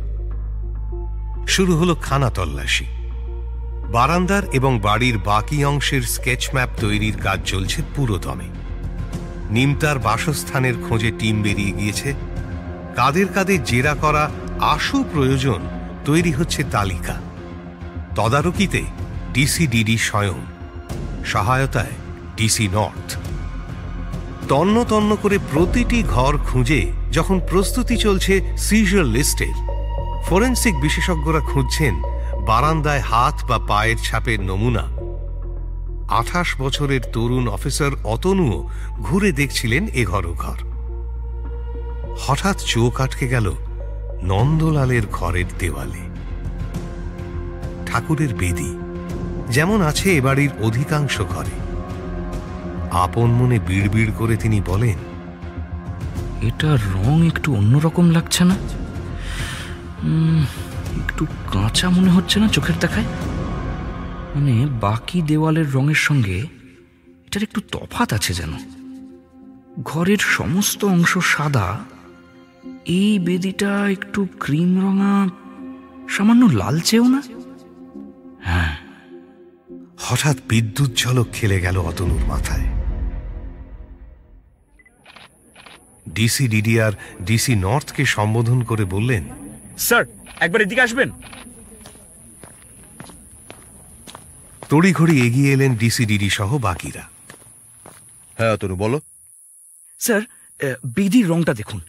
Speaker 2: শুরু হলো খানা তল্লাশি। বারান্দার এবং বাড়ির বাকি অংশের স্কেচ ম্যাপ তৈরির কাজ চলছে পুরোদমে। নিমতার বাসস্থানের খোঁজে টিম বেরিয়ে গিয়েছে। কাদের কাদের জেরা করা আশু প্রয়োজন তৈরি হচ্ছে তালিকা। তদারকিতে ডিসিডিডি স্বয়ং, সহায়তায় ডিসি নর্থ। তন্ন তন্ন করে প্রতিটি ঘর খুঁজে যখন প্রস্তুতি চলছে সিজার লিস্টের, ফরেন্সিক বিশেষজ্ঞরা খুঁজছেন বারান্দায় হাত বা পায়ের ছাপের নমুনা। 28 বছরের তরুণ অফিসার অতনুও ঘুরে দেখছিলেন এ ঘর ও ঘর। হঠাৎ চোখ আটকে গেল নন্দলালের ঘরের দেওয়ালে। ঠাকুরের বেদি যেমন আছে এ বাড়ির অধিকাংশ ঘরে। আপন মনে বিড়বিড় করে তিনি বলেন,
Speaker 8: এটা রং একটু অন্যরকম লাগছে না? একটু কাঁচা মনে হচ্ছে না চোখের দেখায়? মানে বাকি দেওয়ালের রঙের সঙ্গে এটার একটু তফাৎ আছে যেন। ঘরের সমস্ত অংশ সাদা, এই বেদিটা একটু ক্রিম রঙা, সামান্য লালচেও না। হ্যাঁ।
Speaker 2: হঠাৎ বিদ্যুৎ ঝলক খেলে গেল অতনুর মাথায়। ডিসি ডিডিআর ডিসি নর্থকে সম্বোধন করে বললেন,
Speaker 8: স্যার একবার এদিকে আসবেন।
Speaker 2: তড়িঘড়ি এগিয়ে এলেন ডিসি ডিডি সহ বাকিরা।
Speaker 5: হ্যাঁ অতনু বলো।
Speaker 8: স্যার বেদির রংটা দেখুন,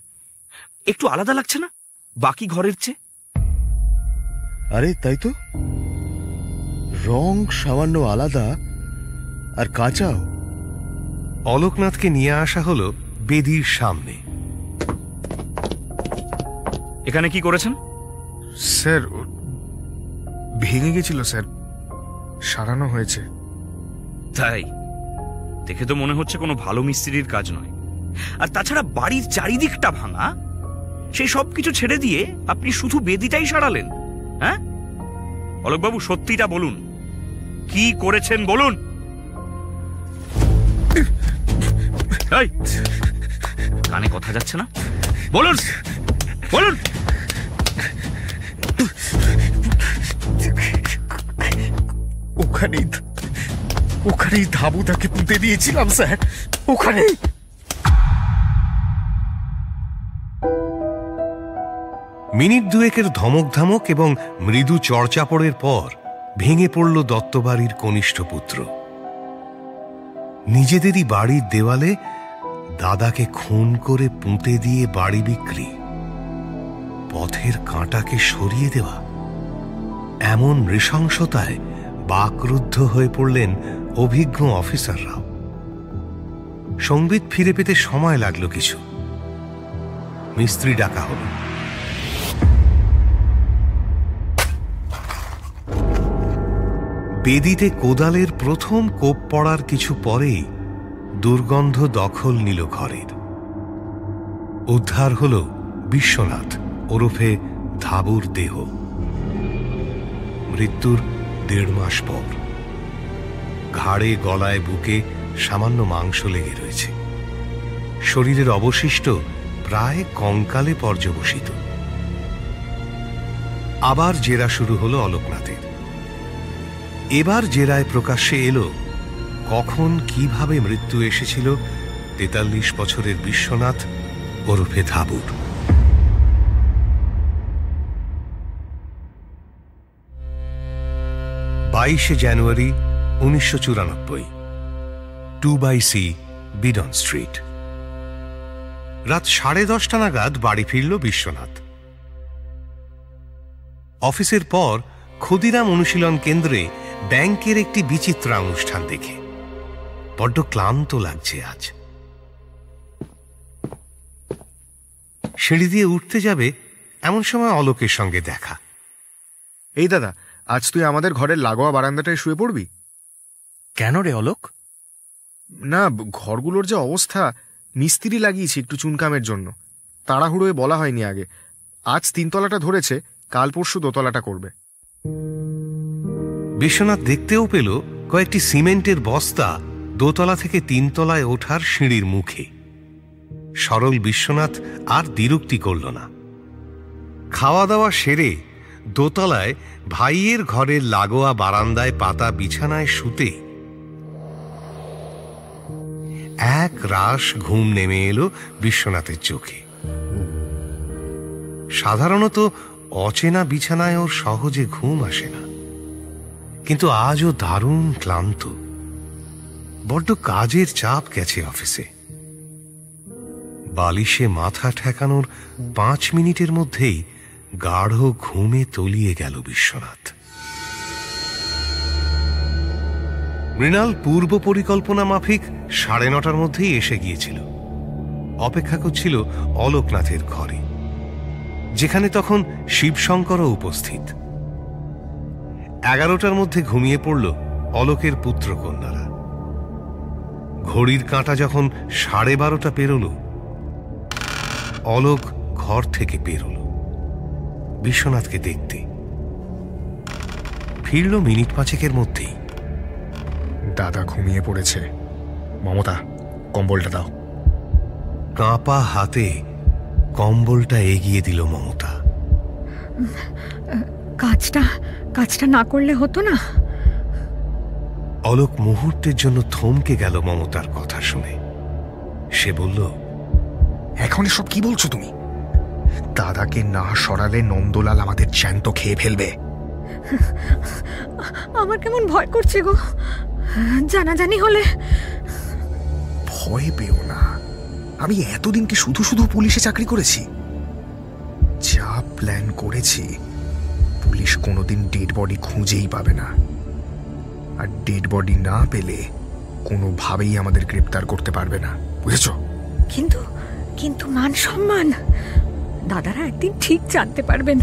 Speaker 8: একটু আলাদা লাগছে না বাকি ঘরের চেয়ে?
Speaker 5: আরে তাই তো, রং সামান্য আলাদা আর কাঁচাও।
Speaker 2: অলোকনাথকে নিয়ে আসা হলো বেদির সামনে।
Speaker 8: এখানে কি করেছেন?
Speaker 12: স্যার ভেঙে গেছিল স্যার, সারানো হয়েছে।
Speaker 8: তাই? দেখে তো মনে হচ্ছে কোনো ভালো মিস্ত্রির কাজ নয়। আর তাছাড়া বাড়ির চারিদিকটা ভাঙা, সেই সব কিছু ছেড়ে দিয়ে আপনি শুধু বেদিটাই সারালেন? হ্যাঁ অলোকবাবু, সত্যিটা বলুন, কি করেছেন বলুন। কানে কথা যাচ্ছে না? বলুন বলুন।
Speaker 1: ওখানেই ধাবুদাকে পুঁতে দিয়েছিলাম স্যার, ওখানেই।
Speaker 2: মিনিট দুয়েকের ধমক ধামক এবং মৃদু চড়চাপড়ের পর ভেঙে পড়ল দত্তবাড়ির কনিষ্ঠ পুত্র। নিজেদেরই বাড়ির দেওয়ালে দাদাকে খুন করে পুঁতে দিয়ে বাড়ি বিক্রি, পথের কাঁটাকে সরিয়ে দেওয়া, এমন নৃশংসতায় বাকরুদ্ধ হয়ে পড়লেন অভিজ্ঞ অফিসাররাও। সংবিত ফিরে পেতে সময় লাগলো কিছু। মিস্ত্রি ডাকা হল। বেদিতে কোদালের প্রথম কোপ পড়ার কিছু পরেই দুর্গন্ধ দখল নিল ঘরের। উদ্ধার হল বিশ্বনাথ ওরফে ধাবুর দেহ। মৃত্যুর 1.5 মাস পর। ঘাড়ে গলায় বুকে সামান্য মাংস লেগে রয়েছে। শরীরের অবশিষ্ট প্রায় কঙ্কালে পর্যবসিত। আবার জেরা শুরু হলো অলোকনাথের। এবার জেরায় প্রকাশ্যে এলো কখন কিভাবে মৃত্যু এসেছিল 43 বছরের বিশ্বনাথ ওরফে ধাবুর। 22 জানুয়ারি 1994, 2/C বিডন স্ট্রিট। রাত 10:30 নাগাদ বাড়ি ফিরল বিশ্বনাথ। অফিসের পর ক্ষুদিরাম অনুশীলন কেন্দ্রে ব্যাংকের একটি বিচিত্র অনুষ্ঠান দেখে বড্ড ক্লান্ত লাগছে আজ। সিঁড়ি দিয়ে উঠতে যাবে এমন সময় অলোকের সঙ্গে দেখা।
Speaker 12: এই দাদা, আজ তুই আমাদের ঘরের লাগোয়া বারান্দাটায় শুয়ে পড়বি?
Speaker 5: কেন রে অলোক?
Speaker 12: না, ঘরগুলোর যে অবস্থা, মিস্ত্রি লাগিয়েছি একটু চুনকামের জন্য। তাড়াহুড়োয় বলা হয়নি আগে। আজ 3 তলাটা ধরেছে, কাল পরশু 2 তলাটা করবে।
Speaker 2: বিশ্বনাথ দেখতেও পেল কয়েকটি সিমেন্টের বস্তা 2 তলা থেকে 3 তলায় ওঠার সিঁড়ির মুখে। সরল বিশ্বনাথ আর দ্বিরুক্তি করল না। খাওয়া দাওয়া সেরে 2 তলায় ভাইয়ের ঘরের লাগোয়া বারান্দায় পাতা বিছানায় শুতে এক রাশ ঘুম নেমে এলো বিশ্বনাথের চোখে। সাধারণত অচেনা বিছানায় ওর সহজে ঘুম আসে না, কিন্তু আজও দারুণ ক্লান্ত। বড্ড কাজের চাপ গেছে অফিসে। বালিশে মাথা ঠেকানোর 5 মিনিটের মধ্যেই গাঢ় ঘুমে তলিয়ে গেল বিশ্বনাথ। মৃণাল পূর্ব পরিকল্পনা মাফিক 9:30টার মধ্যেই এসে গিয়েছিল। অপেক্ষা করছিল অলোকনাথের ঘরে, যেখানে তখন শিবশঙ্করও উপস্থিত। 11টার মধ্যে ঘুমিয়ে পড়ল অলোকের পুত্রকন্যারা। ঘড়ির কাঁটা যখন 12:30 পেরোল, অলোক ঘর থেকে বেরোল বিশ্বনাথকে দেখতে। ফিরল মিনিট 5 মধ্যেই।
Speaker 12: দাদা ঘুমিয়ে পড়েছে। মমতা, কম্বলটা দাও।
Speaker 2: কাঁপা হাতে কম্বলটা এগিয়ে দিল মমতা।
Speaker 4: কাজটা না করলে হতো না?
Speaker 2: অলোক মুহূর্তের জন্য থমকে গেল মমতার কথা শুনে। সে বলল,
Speaker 12: এখন এসব কি বলছো তুমি? দাদাকে না সরালে নন্দলাল আমাদের জ্যান্ত খেয়ে ফেলবে।
Speaker 4: আমার কেমন ভয় করছে গো, জানাজানি হলে।
Speaker 12: ভয় পেও না, আমি এতদিন কি শুধু শুধু পুলিশে চাকরি করেছি? যা প্ল্যান করেছি, পুলিশ কোনোদিন ডেড বডি খুঁজেই পাবে না। আর ডেড বডি না পেলে কোনোভাবেই আমাদের গ্রেপ্তার করতে পারবে না, বুঝেছো?
Speaker 4: কিন্তু মান সম্মান, দাদারা একদিন ঠিক জানতে পারবেন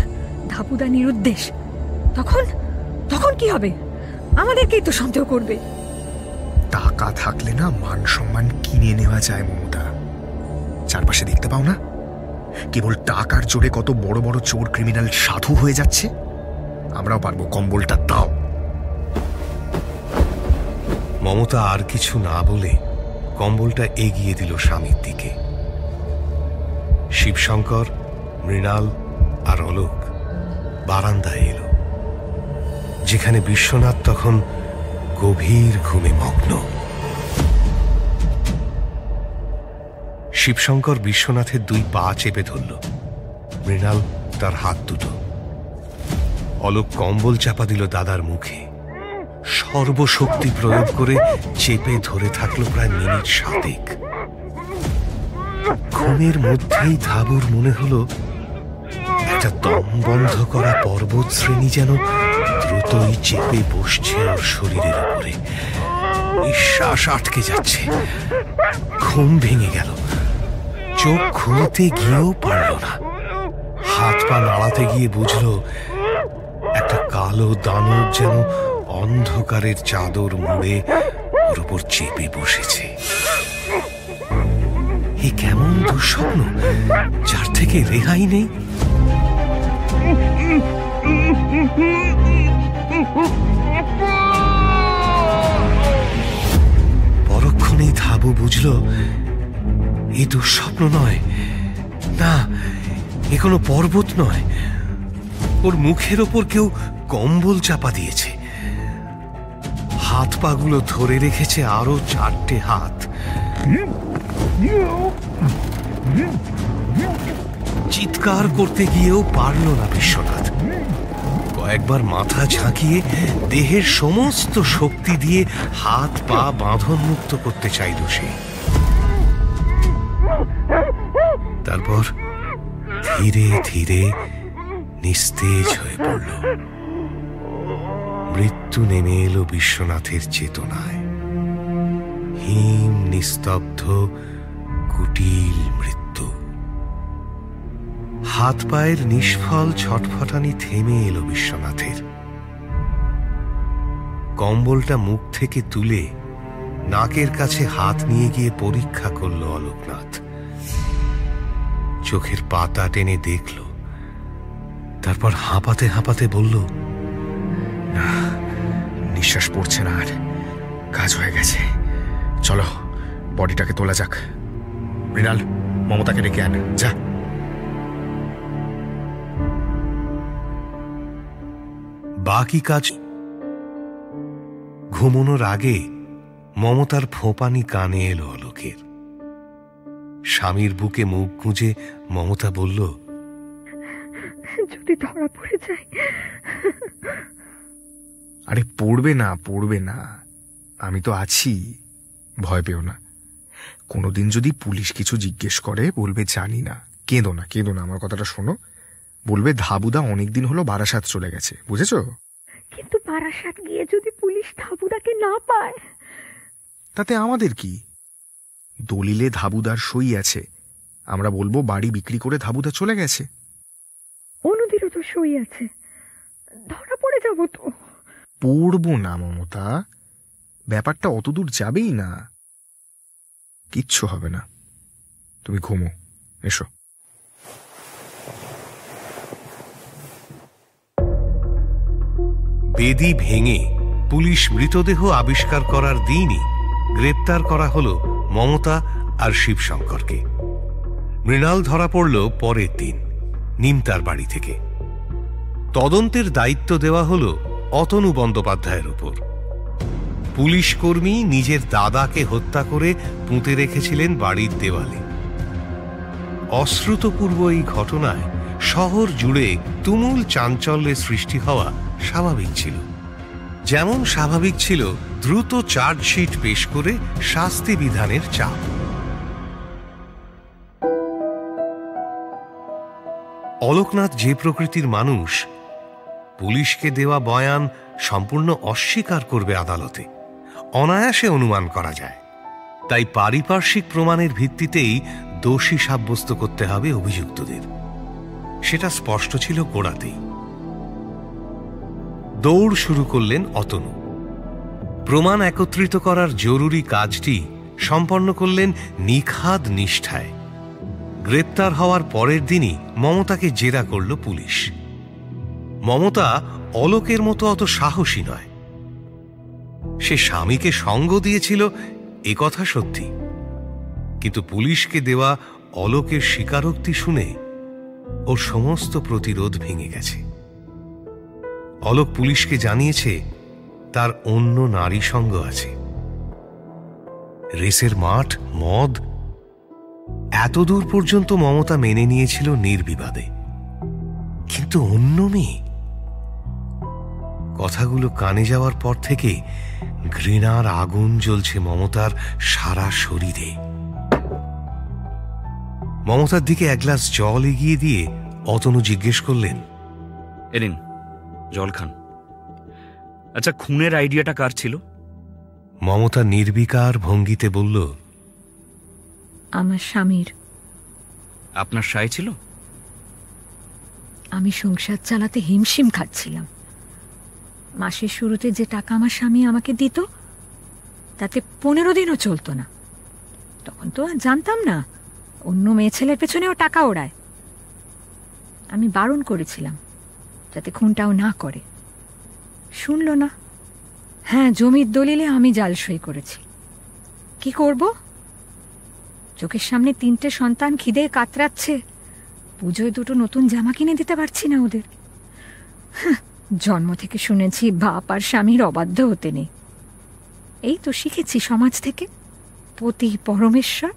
Speaker 4: ধাপুদা নিরুদ্দেশ। তখন কি হবে? আমাদেরকেই তো সন্দেহ করবে।
Speaker 12: টাকা থাকলে না মান সম্মান কিনে নেওয়া যায় মমতা। চারপাশে দেখতে পাও না, কেবল টাকার জোরে কত বড় বড় চোর ক্রিমিনাল সাধু হয়ে যাচ্ছে। আমরাও পারবো, কম্বলটা দাও।
Speaker 2: মমতা আর কিছু না বলে কম্বলটা এগিয়ে দিল স্বামীর দিকে। শিবশঙ্কর, মৃণাল আর অলোক বারান্দায় এলো, যেখানে বিশ্বনাথ তখন গভীর ঘুমে মগ্ন। শিবশঙ্কর বিশ্বনাথের 2 পা চেপে ধরল, মৃণাল তার হাত দুটো। অলোক কম্বল চাপা দিল দাদার মুখে। সর্বশক্তি প্রয়োগ করে চেপে ধরে থাকলো প্রায় মিনিট 7। ঘুমের মধ্যেই ধাবুর মনে হলো একটা দম বন্ধ করা পর্বত শ্রেণী যেন দ্রুতই চেপে বসছে ওর শরীরের উপরে। নিঃশ্বাস আটকে যাচ্ছে। ঘুম ভেঙে গেল। চোখ খুলতে গিয়েও পারল না। হাত পা নাড়াতে গিয়ে বুঝলো একটা কালো দানব যেন অন্ধকারের চাদর মুড়ে ওর উপর চেপে বসেছে। এ কেমন দুঃস্বপ্ন, যার থেকে রেহাই নেই। পরক্ষণেই ধাবু বুঝল এ দুঃস্বপ্ন নয়, না, এ কোনো পর্বত নয়। ওর মুখের ওপর কেউ কম্বল চাপা দিয়েছে। হাত পাগুলো ধরে রেখেছে আরো 4টে হাত। চিৎকার করতে গিয়েও পারল না বিশ্বনাথ। কয়েকবার মাথা ঝাঁকিয়ে দেহের সমস্ত শক্তি দিয়ে হাত পা বাঁধন মুক্ত করতে চাইল সে। তারপর ধীরে ধীরে নিস্তেজ হয়ে পড়ল। মৃত্যু নেমে এলো বিশ্বনাথের চেতনায়। হিম নিস্তব্ধ কুটিল মৃত্যু। হাত পায়ের নিষ্ফল ছটফটানি থেমে এলো বিশ্বনাথের। কম্বলটা মুখ থেকে তুলে নাকের কাছে হাত নিয়ে গিয়ে পরীক্ষা করল অলোকনাথ। চোখের পাতা টেনে দেখল, তারপর হাঁপাতে হাঁপাতে বলল,
Speaker 12: না, নিঃশ্বাস পড়ছে না আর, কাজ হয়ে গেছে। চলো বডিটাকে তোলা যাক। মৃণাল, মমতাকে ডেকে আন, যা।
Speaker 2: বাকি কাজ। ঘুমানোর আগে মমতার ফোঁপানি কানে এলো অলোকের। স্বামীর বুকে মুখ গুঁজে মমতা বলল,
Speaker 4: যদি ধরা পড়ে যায়।
Speaker 12: আরে পড়বে না, পড়বে না, আমি তো আছি, ভয় পেও না। কোনোদিন যদি পুলিশ কিছু জিজ্ঞেস করে বলবে জানি না। কেঁদো না, কেঁদো না, আমার কথাটা শোনো। বলবে ধাবুদা অনেকদিন হলো বারাসাত চলে গেছে, বুঝেছো?
Speaker 4: কিন্তু বারাসাত গিয়ে যদি পুলিশ ধাবুদাকে না পায়,
Speaker 12: তাতে আমাদের কি? দলিলে ধাবুদার সই আছে। আমরা বলবো বাড়ি বিক্রি করে ধাবুদা চলে গেছে।
Speaker 4: অনুদিরও তো সই আছে। ধরা পড়ে যাব তো।
Speaker 12: পড়বো না মমতা, ব্যাপারটা অতদূর যাবেই না। কিচ্ছু হবে না, তুমি ঘুমো, এসো।
Speaker 2: বেদি ভেঙে পুলিশ মৃতদেহ আবিষ্কার করার দিনই গ্রেপ্তার করা হল মমতা আর শিবশঙ্করকে। মৃণাল ধরা পড়ল পরের দিন নিমতার বাড়ি থেকে। তদন্তের দায়িত্ব দেওয়া হল অতনু বন্দ্যোপাধ্যায়ের উপর। পুলিশ কর্মী নিজের দাদাকে হত্যা করে পুঁতে রেখেছিলেন বাড়ির দেওয়ালে। অশ্রুতপূর্ব এই ঘটনায় শহর জুড়ে তুমুল চাঞ্চল্যের সৃষ্টি হওয়া স্বাভাবিক ছিল। যেমন স্বাভাবিক ছিল দ্রুত চার্জশিট পেশ করে শাস্তি বিধানের চাপ। অলোকনাথ যে প্রকৃতির মানুষ, পুলিশকে দেওয়া বয়ান সম্পূর্ণ অস্বীকার করবে আদালতে অনায়াসে অনুমান করা যায়। তাই পারিপার্শ্বিক প্রমাণের ভিত্তিতেই দোষী সাব্যস্ত করতে হবে অভিযুক্তদের, সেটা স্পষ্ট ছিল গোড়াতেই। দৌড় শুরু করলেন অতনু। প্রমাণ একত্রিত করার জরুরি কাজটি সম্পন্ন করলেন নিখাদ নিষ্ঠায়। গ্রেপ্তার হওয়ার পরের দিনই মমতাকে জেরা করল পুলিশ। মমতা অলোকের মতো অত সাহসী নয়। সে স্বামীকে সঙ্গ দিয়েছিল এ কথা সত্যি, কিন্তু পুলিশকে দেওয়া অলোকের স্বীকারোক্তি শুনে ওর সমস্ত প্রতিরোধ ভেঙে গেছে। অলোক পুলিশকে জানিয়েছে তার অন্য নারী সঙ্গ আছে। রেসের মাঠ, মদ, এতদূর পর্যন্ত মমতা মেনে নিয়েছিল নির্বিবাদে, কিন্তু অন্য মেয়ে। কথাগুলো কানে যাওয়ার পর থেকে ঘৃণার আগুন জ্বলছে মমতার সারা শরীরে। মমতার দিকে এক গ্লাস জল এগিয়ে দিয়ে অতনু জিজ্ঞেস করলেন,
Speaker 8: এরিন জল খান। আচ্ছা, খুনের আইডিয়াটা কার ছিল?
Speaker 2: মমতা নির্বিকার ভঙ্গিতে বলল,
Speaker 4: আমার স্বামীর।
Speaker 8: আপনার সায় ছিল?
Speaker 4: আমি সংসার চালাতে হিমশিম খাচ্ছিলাম। মাসের শুরুতে যে টাকা আমার স্বামী আমাকে দিত তাতে 15 দিনও চলতো না। তখন তো আর জানতাম না অন্য মেয়ে ছেলের পেছনেও টাকা ওড়ায়। আমি বারণ করেছিলাম যাতে খুনটাও না করে, শুনল না। হ্যাঁ, জমির দলিলে আমি জাল সই করেছি। কি করব? চোখের সামনে 3টে সন্তান খিদে কাতরাচ্ছে, পুজোয় 2টো নতুন জামা কিনে দিতে পারছি না ওদের। জন্ম থেকে শুনেছি বাপ আর স্বামীর অবাধ্য হতে নেই। এই তো শিখেছি সমাজ থেকে, পতি পরমেশ্বর।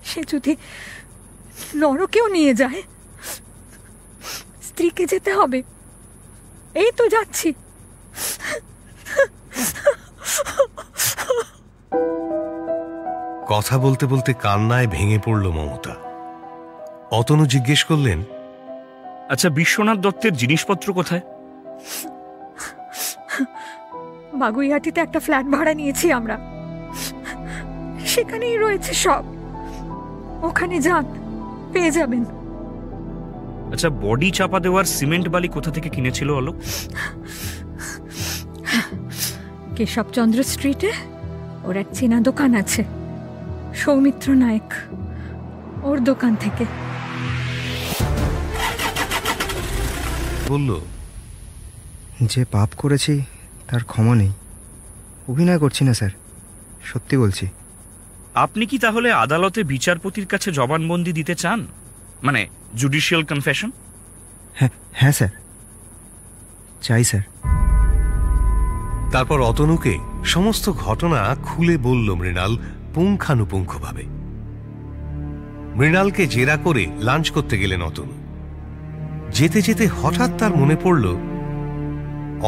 Speaker 4: সে যদি নরকেও নিয়ে যায়, স্ত্রীকে যেতে হবে। এই তো যাচ্ছি।
Speaker 2: কথা বলতে বলতে কান্নায় ভেঙে পড়ল মমতা। অতনু জিজ্ঞেস করলেন,
Speaker 8: আচ্ছা, বিশ্বনাথ দত্তের জিনিসপত্র কোথায়?
Speaker 4: বাগুইহাটিতে একটা ফ্ল্যাট ভাড়া নিয়েছি আমরা, সেখানেই রয়েছে সব। ওখানে যান, পেয়ে যাবেন।
Speaker 8: আচ্ছা, বডি চাপা দেওয়ার সিমেন্ট বালি কোথা থেকে কিনেছিল অলোক?
Speaker 4: কেশবচন্দ্র স্ট্রিটে ওর এক চেনা দোকান আছে, সৌমিত্র নায়ক, ওর দোকান থেকে।
Speaker 2: বলল,
Speaker 5: যে পাপ করেছি তার ক্ষমা নেই। অভিনয় করছি না স্যার, সত্যি বলছি।
Speaker 8: আপনি কি তাহলে আদালতে বিচারপতির কাছে জবানবন্দি দিতে চান? মানে জুডিশিয়াল কনফেশন?
Speaker 5: হ্যাঁ স্যার, চাই স্যার।
Speaker 2: তারপর অতনুকে সমস্ত ঘটনা খুলে বলল মৃণাল পুঙ্খানুপুঙ্খভাবে। মৃণালকে জেরা করে লাঞ্চ করতে গেলেন অতনু। যেতে যেতে হঠাৎ তার মনে পড়ল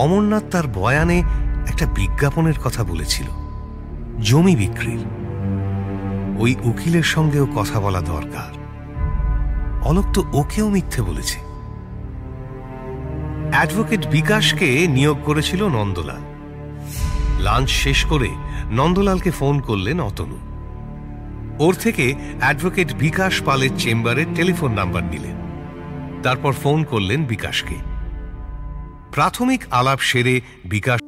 Speaker 2: অমরনাথ তার বয়ানে একটা বিজ্ঞাপনের কথা বলেছিল, জমি বিক্রির। ওই উকিলের সঙ্গেও কথা বলা দরকার। অলোক তো ওকেও মিথ্যে বলেছে। অ্যাডভোকেট বিকাশকে নিয়োগ করেছিল নন্দলাল। লাঞ্চ শেষ করে নন্দলালকে ফোন করলেন অতনু। ওর থেকে অ্যাডভোকেট বিকাশ পালের চেম্বারের টেলিফোন নাম্বার নিলেন। তারপর ফোন করলেন বিকাশকে। প্রাথমিক আলাপ সেরে বিকাশ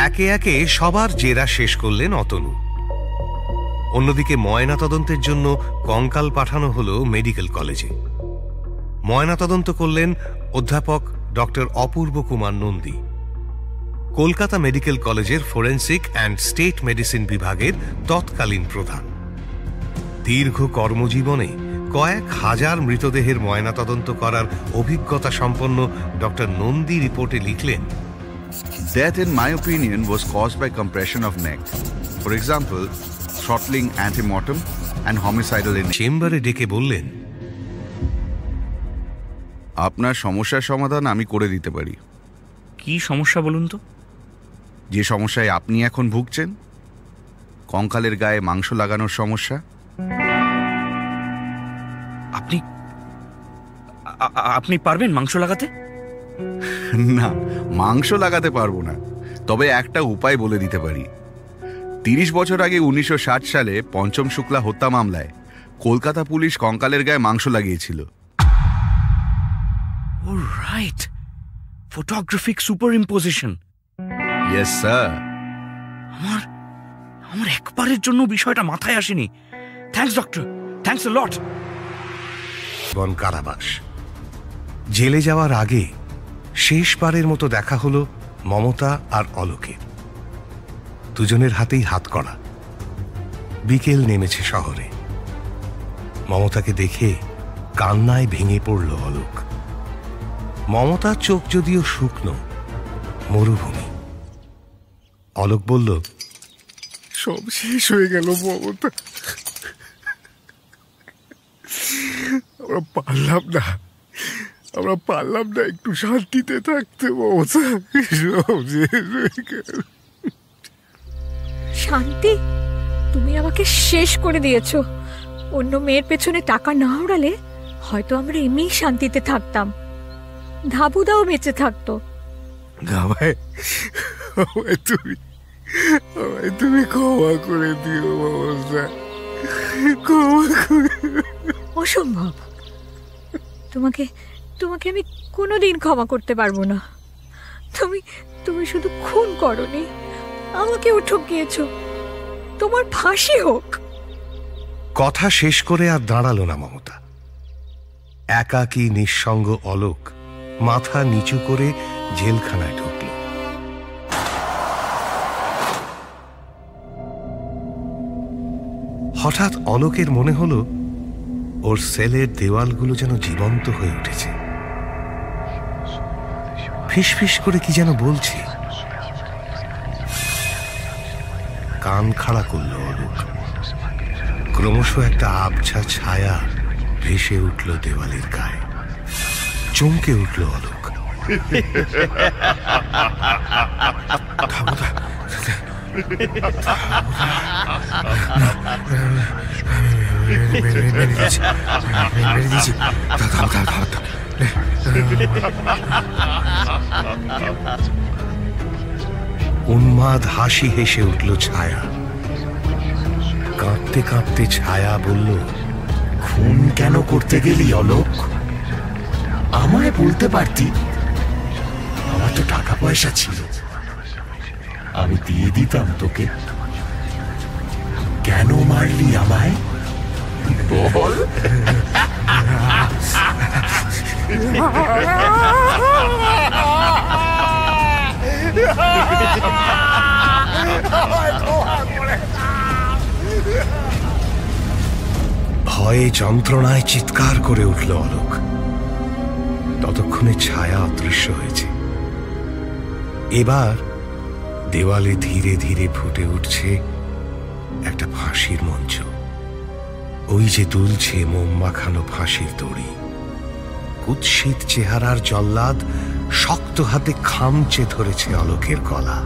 Speaker 2: একে একে সবার জেরা শেষ করলেন অতনু। অন্যদিকে ময়নাতদন্তের জন্য কঙ্কাল পাঠানো হলো মেডিকেল কলেজে। ময়নাতদন্ত করলেন অধ্যাপক ডক্টর অপূর্ব কুমার নন্দী, কলকাতা মেডিকেল কলেজের ফরেন্সিক অ্যান্ড স্টেট মেডিসিন বিভাগের তৎকালীন প্রধান। দীর্ঘ কর্মজীবনে কয়েক হাজার মৃতদেহের ময়নাতদন্ত করার অভিজ্ঞতা সম্পন্ন ডক্টর নন্দী রিপোর্টে লিখলেন,
Speaker 14: Death, in my opinion, was caused by compression of neck. For example, throttling antemortem and homicidal in
Speaker 2: চেম্বারে ডেকে বললেন,
Speaker 14: আপনার সমস্যার সমাধান আমি করে দিতে পারি।
Speaker 8: কি সমস্যা বলুন তো?
Speaker 14: যে সমস্যায় আপনি এখন ভুগছেন, কঙ্কালের গায়ে মাংস লাগানোর সমস্যা।
Speaker 8: আপনি পারবেন মাংস লাগাতে?
Speaker 14: না, মাংস লাগাতে পারবো না, তবে একটা উপায় বলে দিতে পারি। 30 বছর আগে 1960 সালে পঞ্চম শুক্লা হত্যা মামলায় কলকাতা পুলিশ কঙ্কালের গায়ে মাংস লাগিয়েছিল।
Speaker 8: Oh right, photographic superimposition.
Speaker 14: Yes sir.
Speaker 8: আমার একবারের জন্য বিষয়টা মাথায় আসেনি। Thanks doctor, thanks a lot.
Speaker 2: বন কারাবাস। জেলে যাওয়ার আগে শেষবারের মতো দেখা হলো মমতা আর অলোকের। দুজনের হাতেই হাত করা। বিকেল নেমেছে শহরে। মমতাকে দেখে কান্নায় ভেঙে পড়ল অলোক। মমতার চোখ যদিও শুকনো, মরুভূমি। অলোক বলল,
Speaker 5: সব শেষ হয়ে গেল মমতা, আমরা পারলাম না একটু শান্তিতে থাকতে মমতা। সব শেষ হয়ে গেল।
Speaker 4: শান্তি? তুমি আমাকে শেষ করে দিয়েছো। অন্য মেয়ের পেছনে টাকা না উড়ালে হয়তো আমরা এমনি শান্তিতে থাকতাম, ধাবুদাও বেঁচে থাকতো।
Speaker 5: আমায় তুমি ক্ষমা করে দিও মমতা, ক্ষমা করে।
Speaker 4: অসম্ভব। তোমাকে আমি কোনোদিন ক্ষমা করতে পারবো না। তুমি শুধু খুন করনি, আমাকেও ঠকিয়েছো। তোমার ফাঁসি হোক।
Speaker 2: কথা শেষ করে আর দাঁড়ালো না মমতা। একাকী নিঃসঙ্গ অলোক মাথা নিচু করে জেলখানায় ঢুকল। হঠাৎ অলোকের মনে হলো ওর সেলের দেওয়ালগুলো যেন জীবন্ত হয়ে উঠেছে। ফিসফিস করে কি যেন বলছে। কান খাড়া করল অলোক। ক্রমশ একটা আবছা ছায়া ভেসে উঠল দেওয়ালের গায়ে। চমকে উঠল অলোক। উন্মাদ হাসি হেসে উঠল ছায়া। কাঁদতে কাঁদতে ছায়া বলল,
Speaker 11: খুন কেন করতে গেলি অলোক? আমায় বলতে পারতি, আমার তো টাকা পয়সা ছিল, আমি দিয়ে দিতাম তোকে। কেন মারলি আমায় বল?
Speaker 2: ভয়ে যন্ত্রণায় চিৎকার করে উঠল অলোক। ততক্ষণে ছায়া অদৃশ্য হয়েছে। এবার দেওয়ালে ধীরে ধীরে ফুটে উঠছে একটা ফাঁসির মঞ্চ। ওই যে দুলছে মোম মাখানো ফাঁসির দড়ি। কুৎসিত চেহারার জল্লাদ শক্ত হাতে খামচে ধরেছে অলোকের গলা।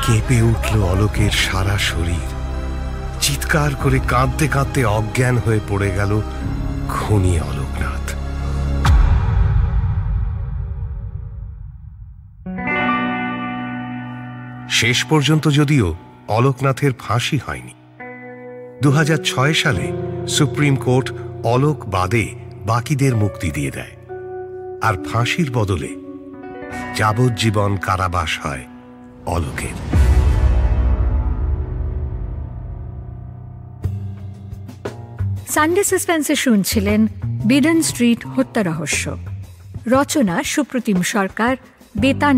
Speaker 2: কেঁপে উঠল অলোকের সারা শরীর। চিৎকার করে কাঁদতে কাঁদতে অজ্ঞান হয়ে পড়ে গেল খুনি অলোকনাথ। শেষ পর্যন্ত যদিও অলোকনাথের ফাঁসি হয়নি। 2006 সালে সুপ্রিম কোর্ট অলোক বাদে বাকিদের মুক্তি দিয়ে দেয়, আর ফাঁসির বদলে যাবজ্জীবন কারাবাস হয় অলোকের।
Speaker 4: সানডে সাসপেন্সে শুনছিলেন বিডন স্ট্রিট হত্যা রহস্য। রচনা সুপ্রতিম সরকার, বেতার